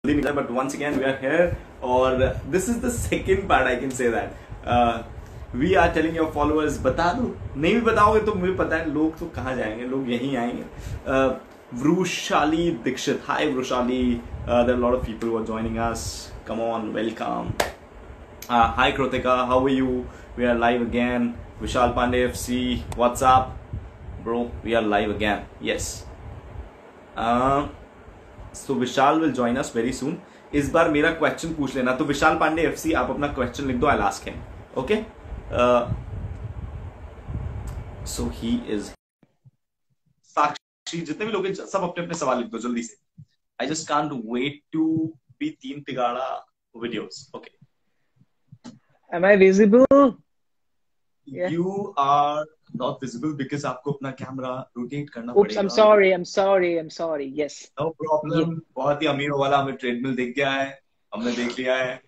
but once again we are here, or this is the second part, I can say that we are telling your followers, बता दो, नहीं भी बताओगे तो मुझे पता है लोग तो कहाँ जाएंगे, लोग यहीं आएंगे. Vrushali Dixit, hi Vrushali, there are a lot of people who are joining us, come on, welcome. Hi Krotika, how are you? We are live again. Vishal Pandey FC, what's up bro? We are live again, yes. So Vishal will join us very soon. इस बार मेरा question पूछ लेना, तो विशाल Pandey FC आप अपना question लिख दो, I ask him. Okay, so he is. Sakshi, जितने भी लोग हैं सब अपने अपने सवाल लिख दो जल्दी से. I just can't wait to be Teen Tigaada videos. Okay, Am I visible? Yeah. You are not visible because आपको अपना कैमरा रोटेट करना Oops, पड़ेगा. I'm sorry. Yes. No problem. Yeah. बहुत ही अमीरों वाला हमें ट्रेडमिल दिख गया है, हमने देख लिया है.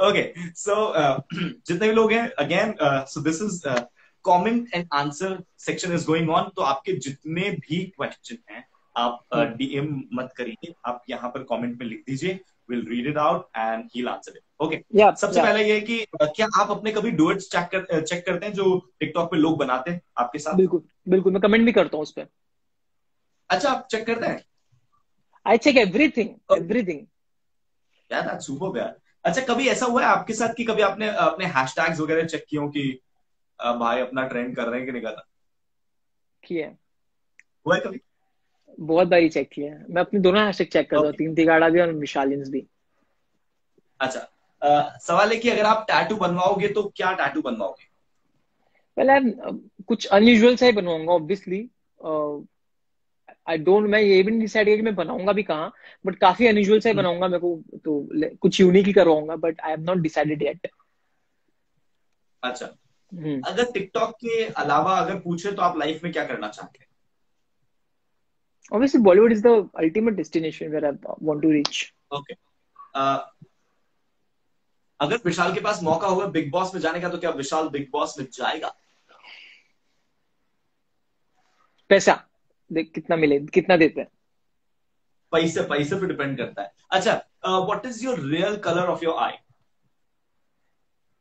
Okay, so जितने भी लोग हैं, again, so this is comment and answer section is going on. तो आपके जितने भी क्वेश्चन हैं आप DM मत करिए, आप यहाँ पर कमेंट में लिख दीजिए. We'll read it out and he'll answer it. Okay. Yeah. सबसे पहले ये है कि क्या आप अपने कभी डुएट्स चेक करते हैं जो टिकटॉक पे लोग बनाते हैं आपके साथ? बिल्कुल मैं कमेंट भी करता हूँ उस पर. अच्छा, आप चेक करते हैं? I check everything. यार that's superb यार. अच्छा, कभी ऐसा हुआ है आपके साथ कि कभी आपने अपने हैशटैग्स वगैरह चेक किए हो कि भाई अपना ट्रेंड कर रहे हैं कि नहीं कर रहा? किया हुआ है कभी? बहुत बारी चेक किया है. मैं अपने दोनों हैशटैग चेक करता हूँ, तीन तिगाड़ा भी और विशालिंस भी. अच्छा, सवाल है कि अगर आप टैटू बनवाओगे तो क्या टैटू बनवाओगे? पहले कुछ अनयूजुअल सा ही बनवाऊंगा ऑब्वियसली. मैं ये भी नहीं डिसाइड किया कि मैं बनाऊंगा भी कहाँ, बट काफी अनयूजुअल सा ही बनाऊंगा. मेरे को तो कुछ यूनिक ही करवाऊंगा, but I have not decided yet. अच्छा, अगर टिकटॉक के अलावा अगर पूछे तो आप लाइफ में क्या करना चाहते हैं? Obviously, Bollywood is the ultimate destination where I want to reach. Okay. अगर विशाल के पास मौका होगा बिग बॉस में जाने का तो क्या विशाल बिग बॉस में जाएगा? पैसा देख कितना मिले, कितना देते हैं. पैसे पे डिपेंड करता है. अच्छा, what is your real colour of your I?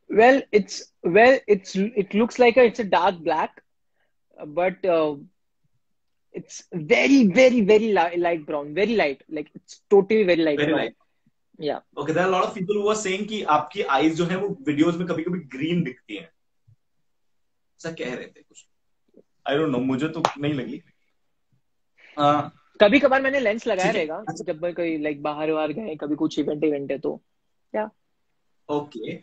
Well, it looks like it's a dark black, but it's very light brown, very light, like it's totally very light Very brown. light. Yeah. Okay, there are a lot of people who are saying कि आपकी eyes जो है वो videos में कभी-कभी green दिखती हैं. ऐसा कह रहे थे कुछ. I don't know, मुझे तो नहीं लगी. कभी कभार मैंने लेंस लगाया रहेगा जब मैं कहीं लाइक बाहर गए, कभी कुछ इवेंट है तो. या ओके.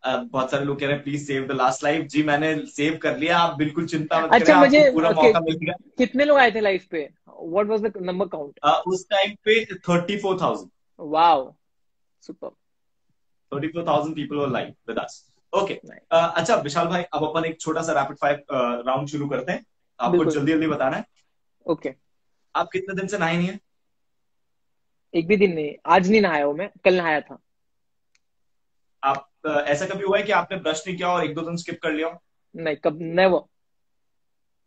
बहुत सारे लोग कह रहे हैं please save the last live. जी मैंने सेव कर लिया, आप बिल्कुल चिंता मत करें. अच्छा, मुझे पूरा मौका मिलेगा. कितने लोग आए थे लाइव पे? What was the number count? उस टाइम पे 34,000. Wow, super. 34,000 people were live with us. Okay. अच्छा विशाल भाई, अब अपन एक छोटा सा रैपिड फायर राउंड शुरू करते हैं. आपको जल्दी बताना है. ओके. आप कितने दिन से नहाए नहीं है? एक भी दिन नहीं. आज नहीं नहाया हूं मैं, कल नहाया था. आप ऐसा कभी हुआ है कि आपने ब्रश नहीं किया और एक दो दिन स्किप कर लिया? नहीं, कब नेवर.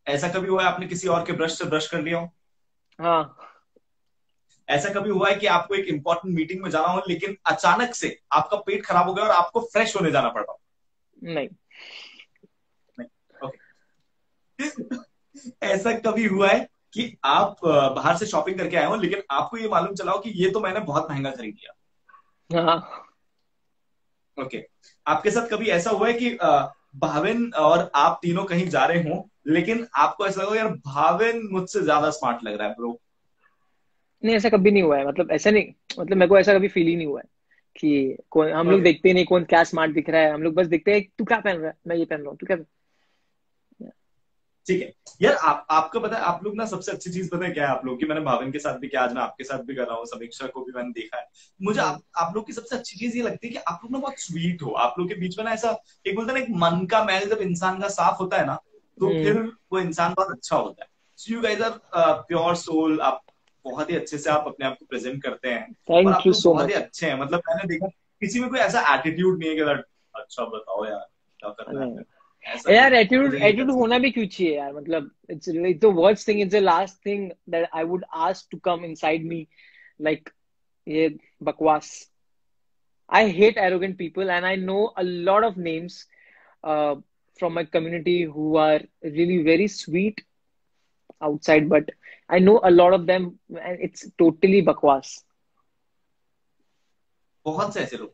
ऐसा कभी हुआ है आपने किसी और के ब्रश से ब्रश कर लिया हो? हाँ. ऐसा कभी हुआ है कि आपको एक इंपॉर्टेंट मीटिंग में जाना हो लेकिन अचानक से आपका पेट खराब हो गया और आपको फ्रेश होने जाना पड़ा? नहीं. ओके. ऐसा कभी हुआ है कि आप बाहर से शॉपिंग करके आए हो लेकिन आपको ये मालूम चला हो कि ये तो मैंने बहुत महंगा खरीद लिया? हाँ. ओके. आपके साथ कभी ऐसा हुआ है कि भाविन और आप तीनों कहीं जा रहे हो लेकिन आपको ऐसा लगा यार भाविन मुझसे ज्यादा स्मार्ट लग रहा है ब्रो? नहीं, ऐसा कभी नहीं हुआ है. मतलब ऐसा नहीं, मतलब मेरे को ऐसा कभी फील ही नहीं हुआ है कि कौन, हम लोग देखते नहीं कौन क्या स्मार्ट दिख रहा है. हम लोग बस देखते हैं तू क्या पहन रहा है, मैं ये पहन रहा हूँ, तू क्या. ठीक है यार. आपको पता है, आप लोग ना सबसे अच्छी चीज पता है क्या है आप लोग की? मैंने भाविन के साथ भी किया, आज मैं आपके साथ भी कर रहा हूँ, समीक्षा को भी मैंने देखा है. मुझे आप लोग की सबसे अच्छी चीज ये लगती है कि आप लोग ना बहुत स्वीट हो. आप लोग के बीच में ना ऐसा एक बोलते हैं ना, एक मन का मैल जब इंसान का साफ होता है ना तो फिर वो इंसान बहुत अच्छा होता है. So you guys are pure soul. आप बहुत ही अच्छे से आप अपने आप को प्रेजेंट करते हैं और आप लोग बहुत ही अच्छे हैं. मतलब मैंने देखा किसी में कोई ऐसा एटीट्यूड नहीं है कि अच्छा बताओ यार क्या करना है. यार एटीट्यूड होना भी क्यों चाहिए यार. मतलब it's the worst thing, it's the last thing that I would ask to come inside me. Like ये बकवास. I hate arrogant people, and I know a lot of names from my community who are really very sweet outside, but I know a lot of them, and it's totally bakwas. बहुत से ऐसे लोग,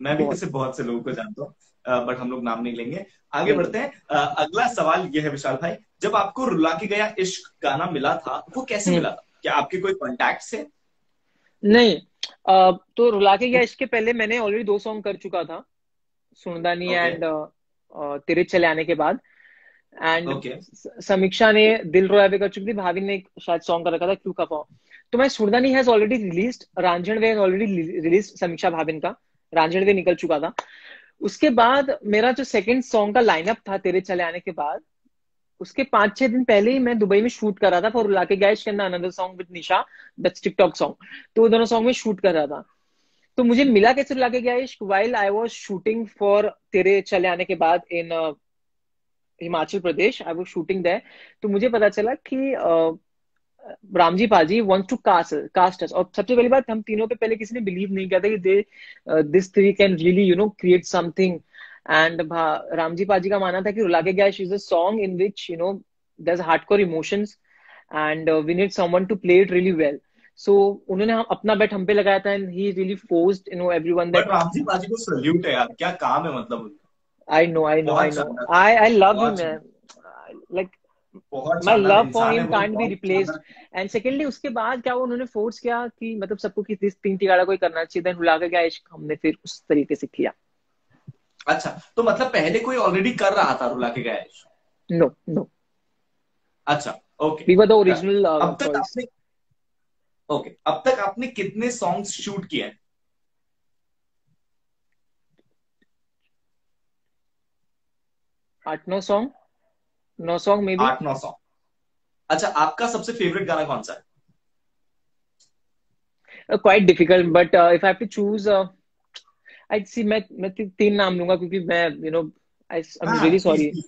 मैं भी बहुत. ऐसे बहुत से लोगों को जानता हूँ, बट हम लोग नाम नहीं लेंगे. आगे नहीं, नहीं. बढ़ते हैं. अगला सवाल ये है विशाल भाई, जब आपको रुला के गया इश्क गाना मिला था वो कैसे हम्म. मिला था? क्या आपके कोई कॉन्टैक्ट थे? नहीं. तो रुला के गया इसके पहले मैंने ऑलरेडी 2 सॉन्ग कर चुका था, सुनदानी ओके. एंड तेरे चले आने के बाद. And okay. समीक्षा ने दिल रोया भी कर चुकी थी, भाभी ने एक शायद सॉन्ग कर रखा था क्यों खफा. तो मैं Sundani has already released, Ranjhan Ve has already release, समीक्षा भाभिन का रांझण वे निकल चुका था. उसके बाद मेरा जो सेकंड सॉन्ग का लाइनअप था तेरे चले आने के बाद, उसके 5-6 दिन पहले ही मैं दुबई में शूट कर रहा था फॉर लाके गैश के अंदर another song with Nisha, that's TikTok song. तो वो दोनों सॉन्ग में शूट कर रहा था. तो मुझे मिला कैसे लाके गया इश्क, while I was shooting for तेरे चले आने के बाद in Himachal Pradesh. I was shooting there. तो मुझे पता चला कि रामजी पाजी वांट टू कास्ट अस. और सबसे पहली बात, हम तीनों पे पहले किसी ने बिलीव नहीं किया था कि they this three can really create something. And Ramji paaji का मानना था कि रुला के गया is a song in which there is hardcore emotions and we need someone to play it really well. So उन्होंने अपना बेट हम पे लगाया था and he really forced everyone but that. Ramji paaji को सल्यूट है यार, क्या काम है मतलब उनका. I बहुत know. शानदार. I love him, बहुत man. शानदार. Like बहुत my शानदार love for इंसान है him वो, can't be बहुत replaced. शानदार. And secondly, उसके बाद क्या उन्होंने फोर्स किया कि मतलब सबको कि इस तीन तिगाड़ा कोई करना चाहिए, देन रुला के गया इश्क हमने फिर उस तरीके से किया. अच्छा, तो मतलब पहले कोई ऑलरेडी कर रहा था रुला के गया. No, no. अच्छा. Okay. We were the original अब तक choice. आपने, ओके, अब तक आपने कितने सॉन्ग्स शूट किए हैं? 8-9 song, 9 song may be. 8-9 song. अच्छा, आपका सबसे फेवरेट गाना कौन सा है? Quite difficult, but if I have to choose, I'd see मैं 3 नाम लूंगा क्योंकि मैं I'm हाँ, really प्लीज sorry. प्लीज.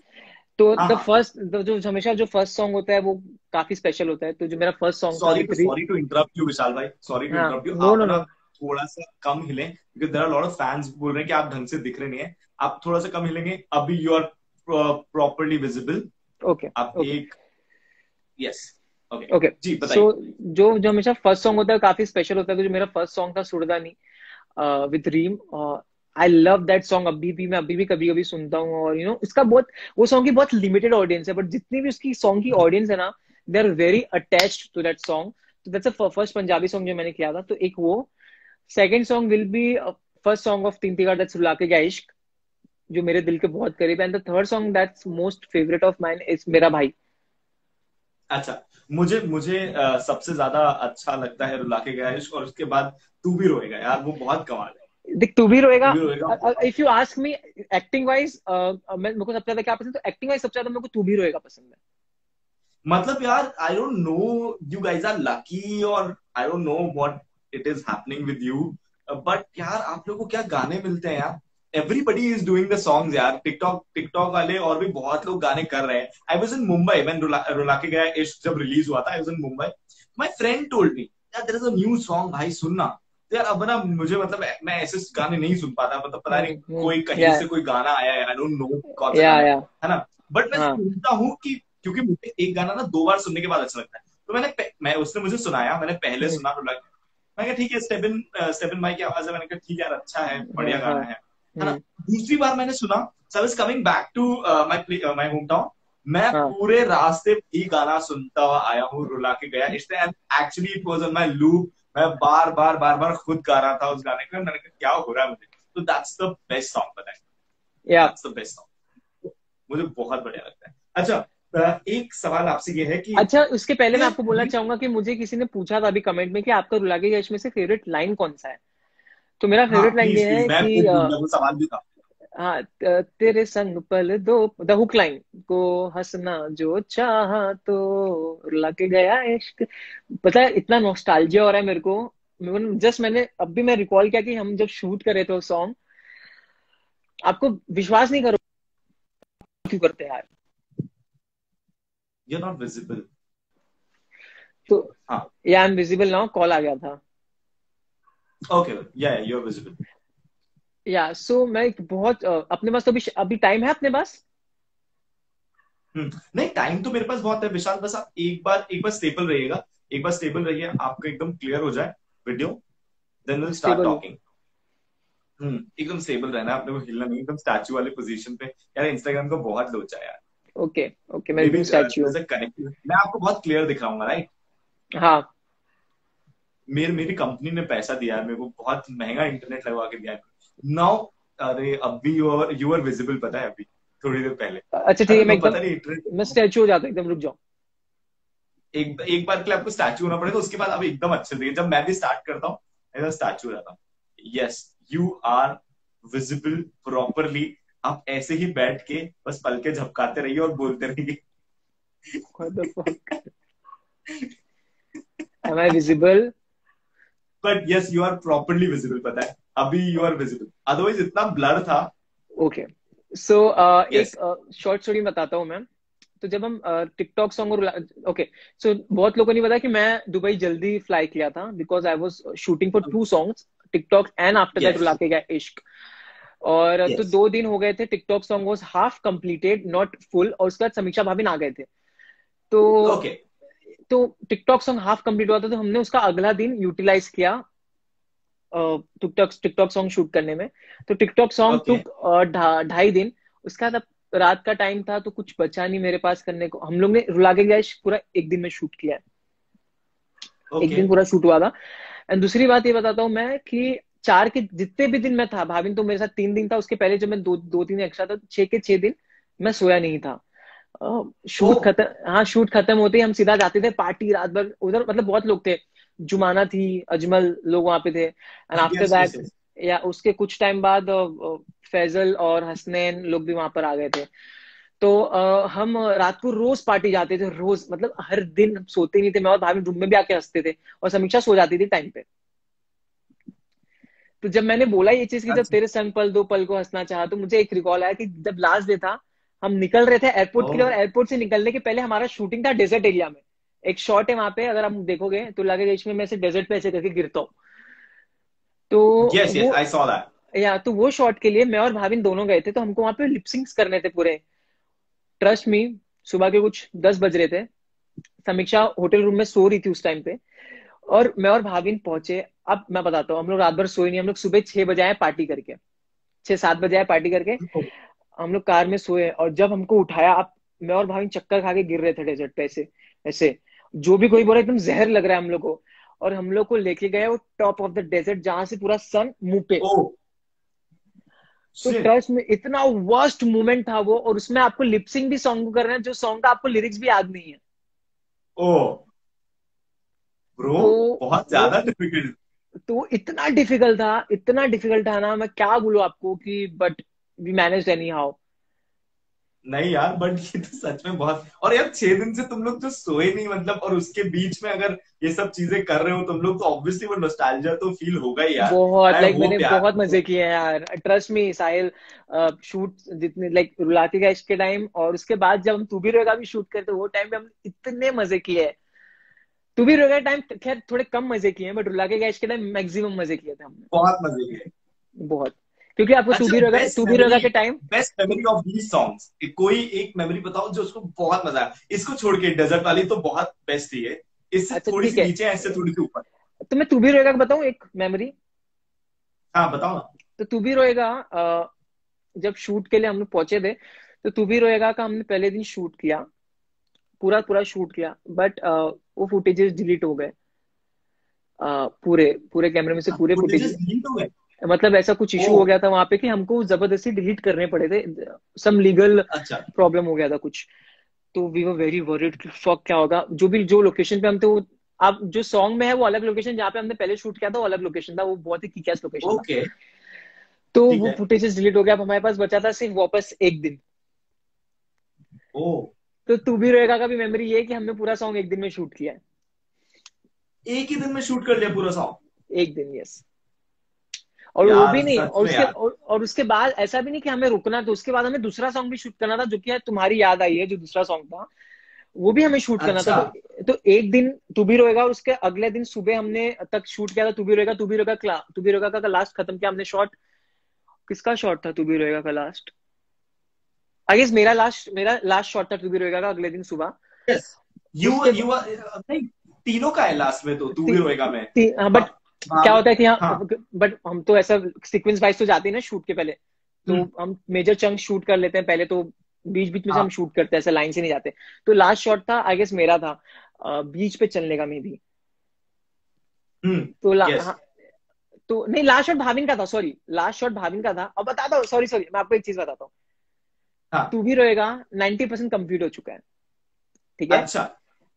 तो हाँ द हाँ. फर्स्ट, जो हमेशा जो फर्स्ट सॉन्ग होता है वो काफी स्पेशल होता है. तो जो मेरा फर्स्ट सॉन्ग था with. Sorry to interrupt you Vishal भाई, सॉरी टू हाँ. Interrupt you. नो, आप नो, ना नो. थोड़ा सा कम हिले, क्योंकि there are lot of fans बोल रहे हैं कि आप ढंग से दिख रहे नहीं है. आप थोड़ा सा कम हिलेंगे, अभी you are properly visible. Okay. आप ओके. एक, यस. ओके. ओके. जी सो बताइए. जो जो हमेशा फर्स्ट सॉन्ग होता है काफी स्पेशल होता है. तो जो मेरा फर्स्ट सॉन्ग था सुरदानी विद रीम, आई लव दैट सॉन्ग. मैं अभी भी कभी कभी सुनता हूँ. और इसका बहुत, वो सॉन्ग की बहुत लिमिटेड ऑडियंस है, बट जितनी भी उसकी सॉन्ग की ऑडियंस है ना, they are very attached to that song. तो that's a first Punjabi song जो मैंने किया था. तो एक वो. Second song will be first song of Teen Tigaad, that's रुला के गया इश्क, जो मेरे दिल के बहुत करीब है. And the third song that's most favourite of mine is मेरा भाई. अच्छा, मुझे मुझे सबसे ज्यादा अच्छा लगता है रुला के गया इश्क, और उसके बाद तू भी रोएगा यार, वो बहुत कमाल है. देख तू भी तू रोएगा. भी रोएगा. If you ask me acting wise, मेरे को सबसे ज्यादा क्या पसंद है, तो एक्टिंग वाइज सबसे ज्यादा मेरे को तू भी रोएगा पसंद है. मतलब यार, I don't know, you guys are lucky, और I don't know what it is happening with you, but यार आप लोगों को क्या गाने मिलते हैं यार. Everybody is doing the songs यार. टिकटॉक टिकटॉक वाले और भी बहुत लोग गाने कर रहे हैं. I was in Mumbai when रुला के गया इश्क जब रिलीज हुआ था. I was in Mumbai. My friend told me यार there is a new song, भाई सुनना. तो यार अब ना मुझे, मतलब मैं ऐसे गाने नहीं सुन पाता, मतलब पता नहीं कोई कहीं या से कोई गाना आया है, आई डोंट नो कौन सा या गाना या है ना. बट मैं सुनता हूँ कि, क्योंकि मुझे एक गाना ना 2 बार सुनने के बाद अच्छा लगता है. तो मैं उसने मुझे सुनाया, मैंने पहले सुना तो लगा, मैं कहा ठीक है, स्टेबिन भाई की आवाज है. मैंने कहा ठीक है यार, अच्छा है, बढ़िया गाना है ना. दूसरी बार मैंने सुना, so I was coming back to my hometown. मैं पूरे रास्ते ही गाना सुनता हुआ आया हूँ रुला के गया. Actually it was on my loop. मैं बार बार बार बार खुद गा रहा था उस गाने को. मैंने कहा क्या हो रहा है मुझे. तो दैट्स द बेस्ट सॉन्ग, पता है, दैट्स द बेस्ट सॉन्ग. मुझे बहुत बढ़िया लगता है. अच्छा, एक सवाल आपसे ये है कि, अच्छा, उसके पहले मैं आपको बोलना चाहूंगा कि मुझे किसी ने पूछा था अभी कमेंट में कि आपका रुला के गया में से फेवरेट लाइन कौन सा है. तो मेरा हाँ फेवरेट लाइन प्लीज ये प्लीज, है मैं कि पूछ लूंगा, वो सवाल भी था. हाँ, तेरे संग पल दो, द हुक लाइन, को हंसना जो चाहा तो रुला के गया इश्क. पता है इतना नॉस्टैल्जिया हो रहा है मेरे को. मैंने अब भी मैं रिकॉल किया कि हम जब शूट कर रहे थे वो सॉन्ग, आपको विश्वास नहीं करो क्यों करते हैं यार. You are not visible. तो हाँ. Yeah I am visible now, call आ गया था. ओके, या यू आर विजिबल। या सो मैं बहुत अपने पास तो अभी टाइम है अपने पास। नहीं, टाइम तो मेरे पास बहुत है विशाल, बस आप एक बार स्टेबल रहिएगा, एक बार स्टेबल रहिए, आपका एकदम क्लियर हो जाए video, then will start stable हूँ। टॉकिंग। एकदम स्टेबल रहना है, आपने को हिलना नहीं, एकदम स्टैचू वाले पोजीशन पे। यार इंस्टाग्राम का बहुत लोचा है यार। ओके ओके, मैं मे एकदम बी स्टैच्यू हूँ। कनेक्ट, मैं आपको बहुत क्लियर दिखाऊंगा, राइट? हाँ। मेरी कंपनी ने पैसा दिया है मेरे को, बहुत महंगा इंटरनेट लगवा के दिया है नाउ। अरे अभी यू आर विजिबल, पता है अभी थोड़ी देर पहले। अच्छा ठीक आई है, डोंट मैं नो, एकदम पता नहीं इंटरनेट। मैं स्टैच्यू हो जाता हूँ, एकदम रुक जाओ। एक बार के लिए आपको स्टैचू होना पड़ेगा, उसके बाद आप एकदम अच्छे दिखे। जब मैं भी स्टार्ट करता हूँ एकदम स्टैचू हो जाता हूँ। Yes, you are visible properly. आप ऐसे ही बैठ के बस पलके झपकाते रहिए और बोलते रहिए। What the fuck? Am I visible? But yes, you are properly visible, पता है अभी यू आर विजिबल, अदरवाइज इतना ब्लर था। ओके। So yes. एक शॉर्ट स्टोरी बताता हूँ मैं। तो जब हम टिकटॉक सॉन्ग और ओके, सो बहुत लोगों ने पता कि मैं दुबई जल्दी फ्लाई किया था because I was shooting for 2 songs, TikTok and after that yes. रुला के गया इश्क। और तो यस। 2 दिन हो गए थे, TikTok song was half completed not full, और उसके बाद समीक्षा भाभी आ गए थे। तो ओके। तो टिकटॉक सॉन्ग हाफ कंप्लीट हुआ था, तो हमने उसका अगला दिन यूटिलाइज किया टिकटॉक टिकटॉक सॉन्ग शूट करने में। तो टिकटॉक सॉन्ग ओके। टुक 2.5 दिन। उसका तब रात का टाइम था, तो कुछ बचा नहीं मेरे पास करने को। हम लोग ने रुला के गया पूरा एक दिन में शूट किया है। एक ओके। दिन पूरा शूट हुआ था। एंड दूसरी बात ये बताता हूँ मैं कि 4 के जितने भी दिन मैं था, भाविन तो मेरे साथ 3 दिन था, उसके पहले जब मैं दो 3 एक्स्ट्रा था, 6 के 6 दिन मैं सोया नहीं था। ओ। शूट खत्म, हाँ शूट खत्म होते ही हम सीधा जाते थे पार्टी रात भर उधर, मतलब बहुत लोग थे। जुमाना थी, अजमल लोग वहां पे थे, and after yes yes that yes. या उसके कुछ टाइम बाद फैजल और हसनैन लोग भी वहां पर आ गए थे। तो हम रात को रोज पार्टी जाते थे, रोज मतलब हर दिन हम सोते नहीं थे, मैं और भाभी रूम में भी आके हंसते थे, और समीक्षा सो जाती थी टाइम पे। तो जब मैंने बोला ये चीज कि जब अच्छा। तेरे संग पल दो पल को हंसना चाहा, तो मुझे एक रिकॉल आया कि जब लास्ट डे था, हम निकल रहे थे एयरपोर्ट ओ। के लिए, और एयरपोर्ट से निकलने के पहले हमारा शूटिंग था डेजर्ट एरिया में। एक शॉट है वहां पे, अगर आप देखोगे तो लगेगा इसमें मैं से डेजर्ट पे ऐसे करके गिरता हूँ। तो यस वो यस, आई सॉ दैट। या तो वो शॉट के लिए मैं और भाविन दोनों गए थे, तो हमको वहां पे लिपसिंग्स करने थे पूरे। ट्रस्ट मी, सुबह के कुछ 10 बज रहे थे, समीक्षा होटल रूम में सो रही थी उस टाइम पे, और मैं और भाविन पहुंचे। अब मैं बताता हूँ, हम लोग रात भर सोए नहीं, हम लोग सुबह 6 बजे आए पार्टी करके, 6-7 बजे आए पार्टी करके। हम लोग कार में सोए, और जब हमको उठाया, अब मैं और भाविन चक्कर खा के गिर रहे थे डेजर्ट पे ऐसे ऐसे। जो भी कोई बोला एकदम जहर लग रहा है हम लोग को, और हम लोग को लेके गए वो टॉप ऑफ द डेजर्ट जहां से पूरा सन मुंह पे। ओ तो शिट। ट्रस्ट में इतना वर्स्ट मोमेंट था वो, और उसमें आपको लिपसिंग भी सॉन्ग को करना है, जो सॉन्ग का आपको लिरिक्स भी याद नहीं है। ओ ब्रो, तो बहुत वो ज्यादा डिफिकल्ट। तो इतना डिफिकल्ट था, इतना डिफिकल्ट था ना, मैं क्या बोलूं आपको कि but we manage anyhow. नहीं यार, बट ये तो सच में बहुत, और यार 6 दिन से तुम लोग जो सोए नहीं मतलब, और उसके बीच में अगर ये सब चीजें कर रहे हो तुम लोग, तो ऑब्वियसली वो नॉस्टैल्जिया तो फील होगा ही यार। बहुत आई लाइक मैंने होप यार। बहुत मजे किए हैं यार, ट्रस्ट मी साहिल। शूट जितने लाइक रुला के गए के टाइम, और उसके बाद जब हम तू भी रोएगा भी शूट करते, वो टाइम पे हम इतने मजे किए हैं। तू भी रोएगा टाइम खैर थोड़े कम मजे किए हैं, बट रुला के गए के टाइम मैक्सिमम मजे किए थे हमने। बहुत मजे किए। बहुत। क्योंकि आपको अच्छा, तू भी रोएगा के time. Best memory of these songs, कोई एक मेमोरी बताओ जो उसको बहुत मजा आया। इसको छोड़ के डेजर्ट वाली तो बहुत बेस्ट थी है, इससे अच्छा थोड़ी ठीक सी है, नीचे है, इससे थोड़ी सी ऊपर। तो मैं तू भी रोएगा का बताऊं एक मेमोरी। हाँ बताओ ना। तो तू भी रोएगा जब शूट के लिए हम लोग पहुंचे थे, तो तू भी रोएगा का हमने पहले दिन शूट किया, पूरा पूरा शूट किया, बट वो फुटेजेस डिलीट हो गए। पूरे पूरे कैमरे में से पूरे फुटेजेस फुटेज, डिलीट हो गए? मतलब ऐसा कुछ ओ। इशू हो गया था वहां पे कि हमको जबरदस्ती डिलीट करने पड़े थे, सम लीगल अच्छा। प्रॉब्लम हो गया था कुछ। तो वी वर वेरी वरीड कि फक क्या होगा, जो भी जो लोकेशन पे हम थे वो, आप जो सॉन्ग में है वो अलग लोकेशन, जहाँ पे हमने पहले शूट किया था वो अलग लोकेशन था, वो बहुत ही किक-एस लोकेशन था। ओके। तो ठीक वो है। फुटेजेस डिलीट हो गया, अब हमारे पास बचा था सिर्फ वापस एक दिन। ओ। तो तू भी रहेगा का भी मेमोरी ये है कि हमने पूरा सॉन्ग एक दिन में शूट किया है। एक ही दिन में शूट कर लिया पूरा सॉन्ग? एक दिन, यस। और वो भी यार नहीं, सच और में यार। और उसके बाद ऐसा भी नहीं कि हमें रुकना, तो उसके बाद हमें दूसरा सॉन्ग भी शूट करना था, जो कि तुम्हारी याद आई है जो दूसरा सॉन्ग था। वो भी हमें शूट करना था। अच्छा। तो एक दिन तू भी रोएगा, उसके अगले दिन सुबह हमने तक शूट किया था तू भी रोएगा। तू भी रोएगा का लास्ट खत्म किया हमने शॉट। किसका शॉट था तू भी रोएगा का लास्ट? आई गेस मेरा लास्ट शॉट था तू भी रोएगा का अगले दिन सुबह। यस। यू उसके यू नहीं, तीनों का है लास्ट में, तो तू भी रोएगा में। हाँ बट भा- क्या भाव होता है कि हाँ। हाँ, बट हम तो ऐसा सीक्वेंस वाइज तो जाते हैं ना शूट के पहले। तो हम्म। हम मेजर चंक शूट कर लेते हैं पहले, तो बीच बीच में से हम हाँ। शूट करते हैं, ऐसा लाइन से नहीं जाते। तो लास्ट शॉट था आई गेस मेरा था बीच पे चलने का मे बी। हम्म। तो यस। हाँ, तो नहीं लास्ट शॉट भाविन का था, सॉरी लास्ट शॉट भाविन का था। अब बताता हूँ, सॉरी सॉरी, मैं आपको एक चीज बताता हूँ। हाँ। तू भी रहेगा 90% कंप्लीट हो चुका है, ठीक है। अच्छा।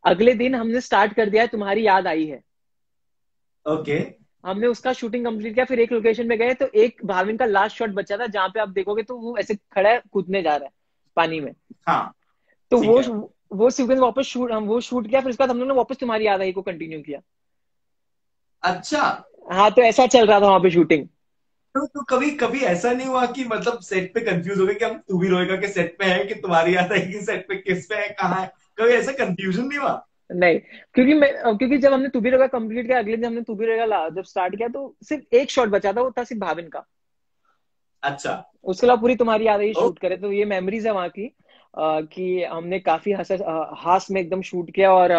अगले दिन हमने स्टार्ट कर दिया है तुम्हारी याद आई है। ओके। हमने उसका शूटिंग कंप्लीट किया, फिर एक लोकेशन पे गए तो एक भाविन का लास्ट शॉट बचा था जहां पे आप देखोगे तो वो ऐसे खड़ा है कूदने जा रहा है पानी में। हाँ। तो ठीक है। वो सीक्वेंस वापस शूट हम वो शूट किया, फिर उसके बाद हम लोग ने वापस तुम्हारी याद आई को कंटिन्यू किया। अच्छा। हाँ तो ऐसा चल रहा था वहां पे शूटिंग। तो कभी कभी ऐसा नहीं हुआ कि मतलब सेट पे कंफ्यूज हो गए कि हम तू भी रोएगा के सेट पे है कि तुम्हारी याद आएगी सेट पे, किस पे है, कहाँ है? कभी ऐसा कंफ्यूजन नहीं हुआ? नहीं, क्योंकि जब हमने तू भी रहेगा कंप्लीट किया, अगले दिन हमने तू भी रहेगा जब स्टार्ट किया तो सिर्फ एक शॉट बचा था, वो था सिर्फ भाविन का। अच्छा। उसके अलावा पूरी तुम्हारी याद आई ओ। शूट करे, तो ये मेमोरीज है वहाँ की। कि हमने काफी हास में एकदम शूट किया और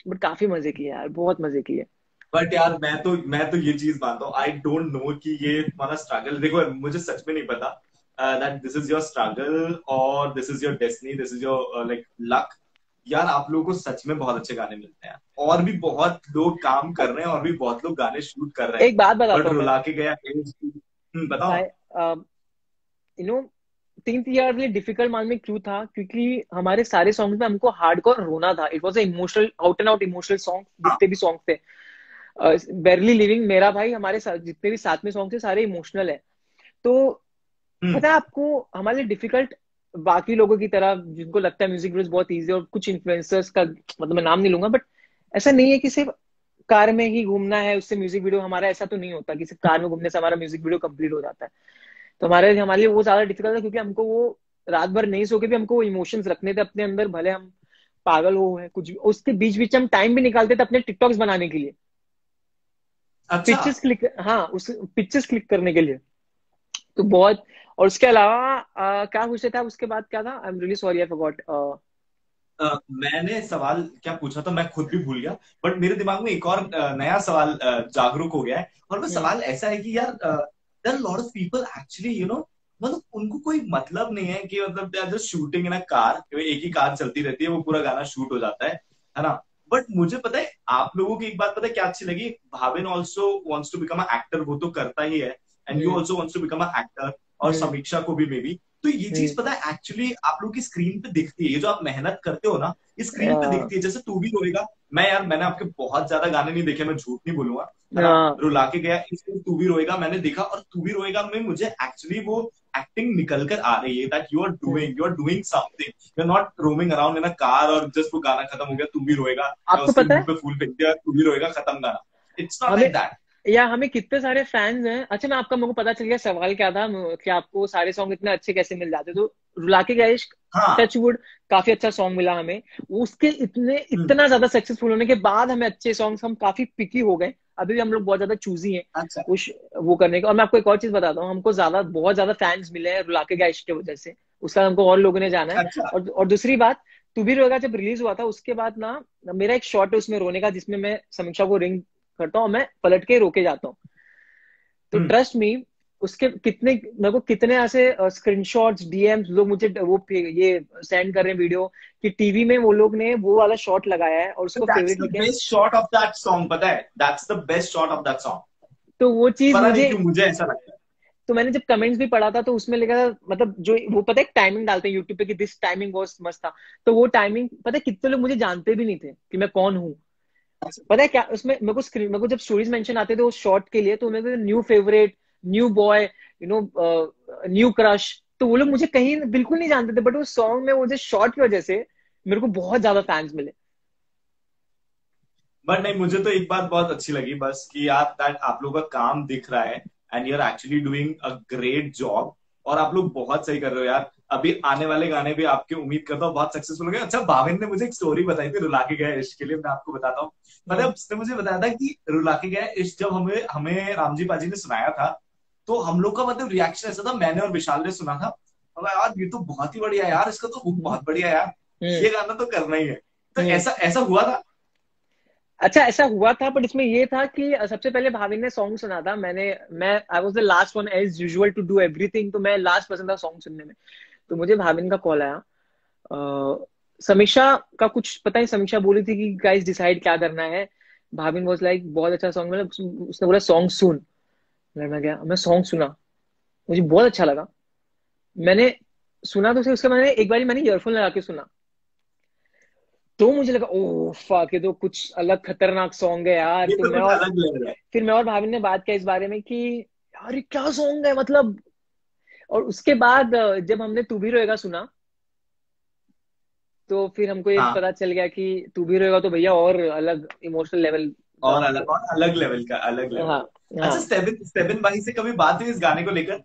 बट काफी मजे किए यार, बहुत मजे किए। बट यार मैं तो ये चीज मानता हूँ, आई डोंट नो कि ये तुम्हारा स्ट्रगल, देखो मुझे सच में नहीं पता that this is your struggle और this is your destiny, this is your like luck. यार आप लोगों को सच में बहुत अच्छे गाने मिलते हैं, और भी बहुत लोग काम कर रहे हैं, और भी बहुत लोग गाने शूट कर रहे हैं। एक बात बताता बट हूँ मैं रुला के गया बताओ। भाई, यू नो 3 ईयर लिए डिफिकल्ट मान में क्यों था, क्योंकि हमारे सारे सॉन्ग में हमको हार्डकोर रोना था। It was emotional, out and out emotional song, हाँ। जितने भी सॉन्ग थे। बेरली लिविंग मेरा भाई, हमारे साथ जितने भी साथ में सॉन्ग थे सारे इमोशनल है। तो हम्म। पता है आपको, हमारे लिए डिफिकल्ट बाकी लोगों की तरह जिनको लगता है म्यूजिक वीडियोस बहुत इजी, और कुछ इन्फ्लुएंसर्स का मतलब मैं नाम नहीं लूंगा, बट ऐसा नहीं है कि सिर्फ कार में ही घूमना है उससे म्यूजिक वीडियो हमारा, ऐसा तो नहीं होता कि सिर्फ कार में घूमने से हमारा म्यूजिक वीडियो कंप्लीट हो जाता है। तो हमारे लिए वो ज्यादा डिफिकल्ट है, क्योंकि हमको वो रात भर नहीं सो के भी हमको वो इमोशंस रखने थे अपने अंदर, भले हम पागल हो है कुछ भी। उसके बीच बीच हम टाइम भी निकालते थे अपने टिकटॉक्स बनाने के लिए, अच्छा। पिक्चर्स क्लिक, हाँ उस पिक्चर्स क्लिक करने के लिए। तो बहुत। और उसके अलावा क्या पूछे था उसके बाद, क्या था? I am really sorry I forgot. मैंने सवाल क्या पूछा था मैं खुद भी भूल गया, बट मेरे दिमाग में एक और नया सवाल जागरूक हो गया है, और वो सवाल ऐसा है कि यार there lot of people actually मतलब उनको कोई मतलब नहीं है कि मतलब they are just shooting in a car, एक ही कार चलती रहती है, वो पूरा गाना शूट हो जाता है ना? बट मुझे पता है आप लोगों की एक बात पता है क्या अच्छी लगी, Bhavin also wants to become a actor, वो तो करता ही है, and you hmm also wants to become a actor, और हम्म समीक्षा को भी मे बी। तो ये हम्म चीज पता है एक्चुअली आप लोग की स्क्रीन पे दिखती है, ये जो आप मेहनत करते हो ना, स्क्रीन पे दिखती है। जैसे तू भी रोएगा, मैं यार मैंने आपके बहुत ज्यादा गाने नहीं देखे, मैं झूठ नहीं बोलूंगा, है ना? रुला के गया, इसमें तू भी रोएगा मैंने देखा, और तू भी रोएगा में मुझे एक्चुअली वो एक्टिंग निकल कर आ रही है, that you are doing something, you are not roaming around in a car और जस्ट वो गाना खत्म हो गया तू भी रोएगा, या आपको उसके पता मुंह है पे फूल फेंक दिया तू भी रोएगा, खत्म गाना। इट्स नॉट हमें, लाइक दैट। या हमें कितने सारे फैंस हैं। अच्छा मैं आपका, मेरे को पता चल गया सवाल क्या था, कि आपको सारे सॉन्ग इतने अच्छे कैसे मिल जाते। तो रुला के गया इश्क, हाँ। टचवुड, काफी अच्छा सॉन्ग मिला हमें। उसके हम्म। इतना ज्यादा सक्सेसफुल होने के बाद हमें अच्छे सॉन्ग्स, हम काफी पिकी हो गए। अभी भी हम लोग बहुत ज्यादा चूजी हैं अच्छा। उस वो करने का। और मैं आपको एक और चीज बताता हूँ, हमको बहुत ज्यादा फैंस मिले हैं रुला के गया इश्क की वजह से। उसका हमको और लोगों ने जाना है। अच्छा। और दूसरी बात, तू भी रोएगा जब रिलीज हुआ था उसके बाद ना, मेरा एक शॉट है उसमें रोने का, जिसमें मैं समीक्षा को रिंग करता हूँ, मैं पलट के रोके जाता हूँ। तो हम्म। ट्रस्ट मी, उसके कितने मेरे को कितने ऐसे स्क्रीनशॉट्स डीएम्स लोग मुझे ये सेंड कर रहे हैं वीडियो, कि टीवी में वो लोग ने वो वाला शॉट लगाया है और उसको दैट्स फेवरेट द लिखे हैं। Best shot of that song, पता है, that's the best shot of that song. तो वो चीज पता नहीं मुझे, क्यों मुझे ऐसा लगता है। तो मैंने जब कमेंट्स भी पढ़ा था तो उसमें लिखा था, मतलब जो वो पता है टाइमिंग डालते हैं यूट्यूब पे कि दिस टाइमिंग बहुत मस्त था। तो वो टाइमिंग पता है कितने लोग मुझे जानते भी नहीं थे कि मैं कौन हूँ। पता है क्या उसमें मेरे को जब स्टोरीज मेंशन आते थे उस शॉट के लिए, तो मेरे को new favourite, new boy, new crush, तो वो लोग मुझे कहीं बिल्कुल नहीं जानते थे, बट उस सॉन्ग में वो जो शॉट की वजह से मेरे को बहुत ज्यादा फैंस मिले। बट नहीं, मुझे तो एक बात बहुत अच्छी लगी बस कि यार दैट आप लोगों का काम दिख रहा है, and you are actually doing a great job. और आप लोग बहुत सही कर रहे हो यार। अभी आने वाले गाने भी आपके उम्मीद करता हूँ बहुत सक्सेसफुल हो गए। अच्छा, भाविन ने मुझे एक स्टोरी बताई थी रुला के गया इश्क के लिए, मैं आपको बताता हूँ। मतलब उसने मुझे बताया था कि रुला के गया इश्क जब हमें हमें रामजी पाजी ने सुनाया था, तो हम लोग का मतलब रिएक्शन ऐसा था, मैंने और विशाल ने सुना था, बोला यार ये तो बहुत ही बढ़िया है यार, इसका तो हुक बहुत बढ़िया है यार, हम्म ये गाना तो करना ही है। तो हम्म। ऐसा ऐसा हुआ था। अच्छा, ऐसा हुआ था, बट इसमें ये था कि सबसे पहले भाविन ने सॉन्ग सुना था। मैं I was the last one as usual to do everything, तो मैं लास्ट पर्सन था सॉन्ग सुनने में। तो मुझे भाविन का कॉल आया। समीक्षा का कुछ पता है, समीक्षा बोली थी कि गाइस डिसाइड क्या करना है। भाविन वाज लाइक बहुत अच्छा सॉन्ग, मतलब उसने बोला सॉन्ग सुन। मैं गया, मैं सॉन्ग सुना, मुझे बहुत अच्छा लगा। मैंने सुना तो उसके मैंने एक बार मैंने ईयरफोन लगा के सुना, तो मुझे लगा ओह फक, ये तो कुछ अलग खतरनाक सॉन्ग है यार। ये तो तो मैं कुछ और अलग लेवल है। फिर मैं और भाभी ने बात किया इस बारे में कि यार ये क्या सॉन्ग है मतलब। और उसके बाद जब हमने तू भी रोएगा सुना, तो फिर हमको ये हाँ, पता चल गया कि तू भी रोएगा तो भैया और अलग इमोशनल लेवल का और अलग लेवल का, अलग लेवल हाँ का। अच्छा, हाँ। स्टेबिन स्टेबिन भाई से कभी बात हुई इस गाने को लेकर?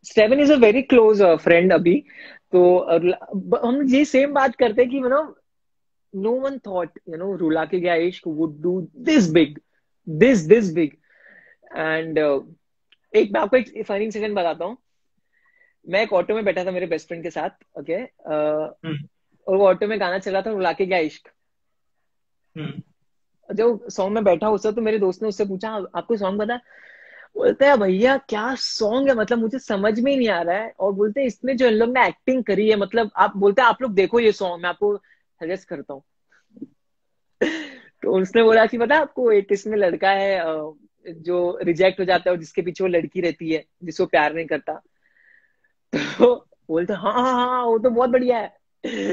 Seven is a very close friend अभी। तो हम ये सेम बात करते हैं कि नो वन थॉट रुला के गया इश्क would do this big, this big. And एक मैं आपको एक फनी इंसिडेंट बताता हूँ। मैं एक ऑटो में बैठा था मेरे बेस्ट फ्रेंड के साथ, ओके। हम्म और वो ऑटो में गाना चल रहा था रुला के गया इश्क। हम्म जब सॉन्ग में बैठा उससे, तो मेरे दोस्त ने उससे पूछा आपको सॉन्ग पता है? बोलते हैं भैया क्या सॉन्ग है, मतलब मुझे समझ में ही नहीं आ रहा है। और बोलते हैं इसमें जो इन लोग ने एक्टिंग करी है, मतलब आप बोलते हैं आप लोग देखो ये सॉन्ग, मैं आपको सजेस्ट करता हूँ। तो उसने बोला कि पता है आपको, एक इसमें लड़का है जो रिजेक्ट हो जाता है और जिसके पीछे वो लड़की रहती है जिसको प्यार नहीं करता। तो बोलते हाँ हाँ हाँ वो तो बहुत बढ़िया है।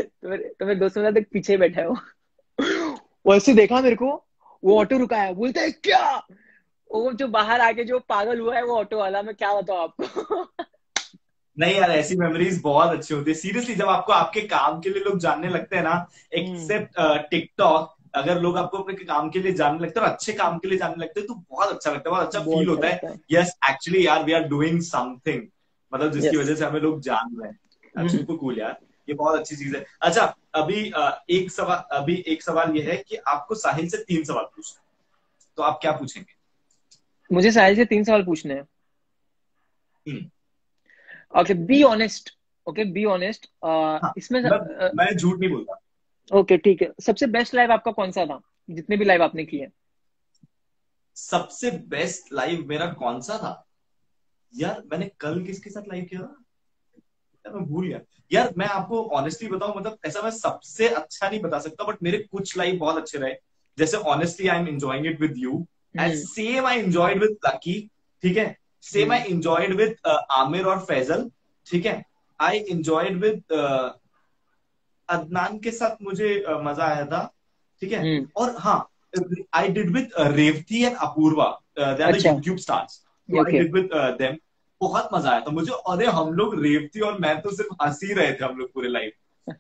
तो मेरे दोस्त ने बोला, देख पीछे बैठा है वो ऐसे देखा मेरे को। वो ऑटो रुका है, बोलता है क्या? वो जो बाहर आके जो पागल हुआ है वो ऑटो वाला, मैं क्या बताऊँ आपको। नहीं यार, ऐसी मेमोरीज बहुत अच्छी होती है सीरियसली, जब आपको आपके काम के लिए लोग जानने लगते हैं ना। हम्म, एक्सेप्ट टिकटॉक, अगर लोग आपको अपने काम के लिए जानने लगते हैं और अच्छे काम के लिए जानने लगते हैं तो बहुत अच्छा लगता है, बहुत अच्छा बहुत फील अच्छा होता है। लगता है। यस एक्चुअली यार, वी आर डूइंग समथिंग, मतलब जिसकी यस। वजह से हमें लोग जान रहे हैं। सुपर कूल यार, ये बहुत अच्छी चीज है। अच्छा, अभी एक सवाल ये है कि आपको साहिल से 3 सवाल पूछना है, तो आप क्या पूछेंगे? मुझे साहिल से 3 सवाल पूछने हैं। Hmm, okay be honest. Okay be honest. हाँ, इसमें मैं झूठ नहीं बोलता। ओके ठीक है, सबसे बेस्ट लाइव आपका कौन सा था, जितने भी लाइव आपने किए? सबसे बेस्ट लाइव मेरा कौन सा था? यार मैंने कल किसके साथ लाइव किया था यार, मैं भूल गया। यार मैं आपको ऑनेस्टली बताऊं, मतलब ऐसा मैं सबसे अच्छा नहीं बता सकता, बट मेरे कुछ लाइव बहुत अच्छे रहे। जैसे honestly I am enjoying it with you, and hmm same I enjoyed with lucky, ठीक है। Same I hmm enjoyed with Aamir और फैजल, ठीक है। आई एंजॉयड विद अदनान के साथ, मुझे मजा आया था, ठीक है। हम्म। और हाँ, I did with Revati and Apurva, they are the अच्छा। यूट्यूब स्टार्स, तो I okay. Did with them. बहुत मजा आया था मुझे। अरे हम लोग, रेवती और मैं तो सिर्फ हंस ही रहे थे हम लोग पूरे लाइफ,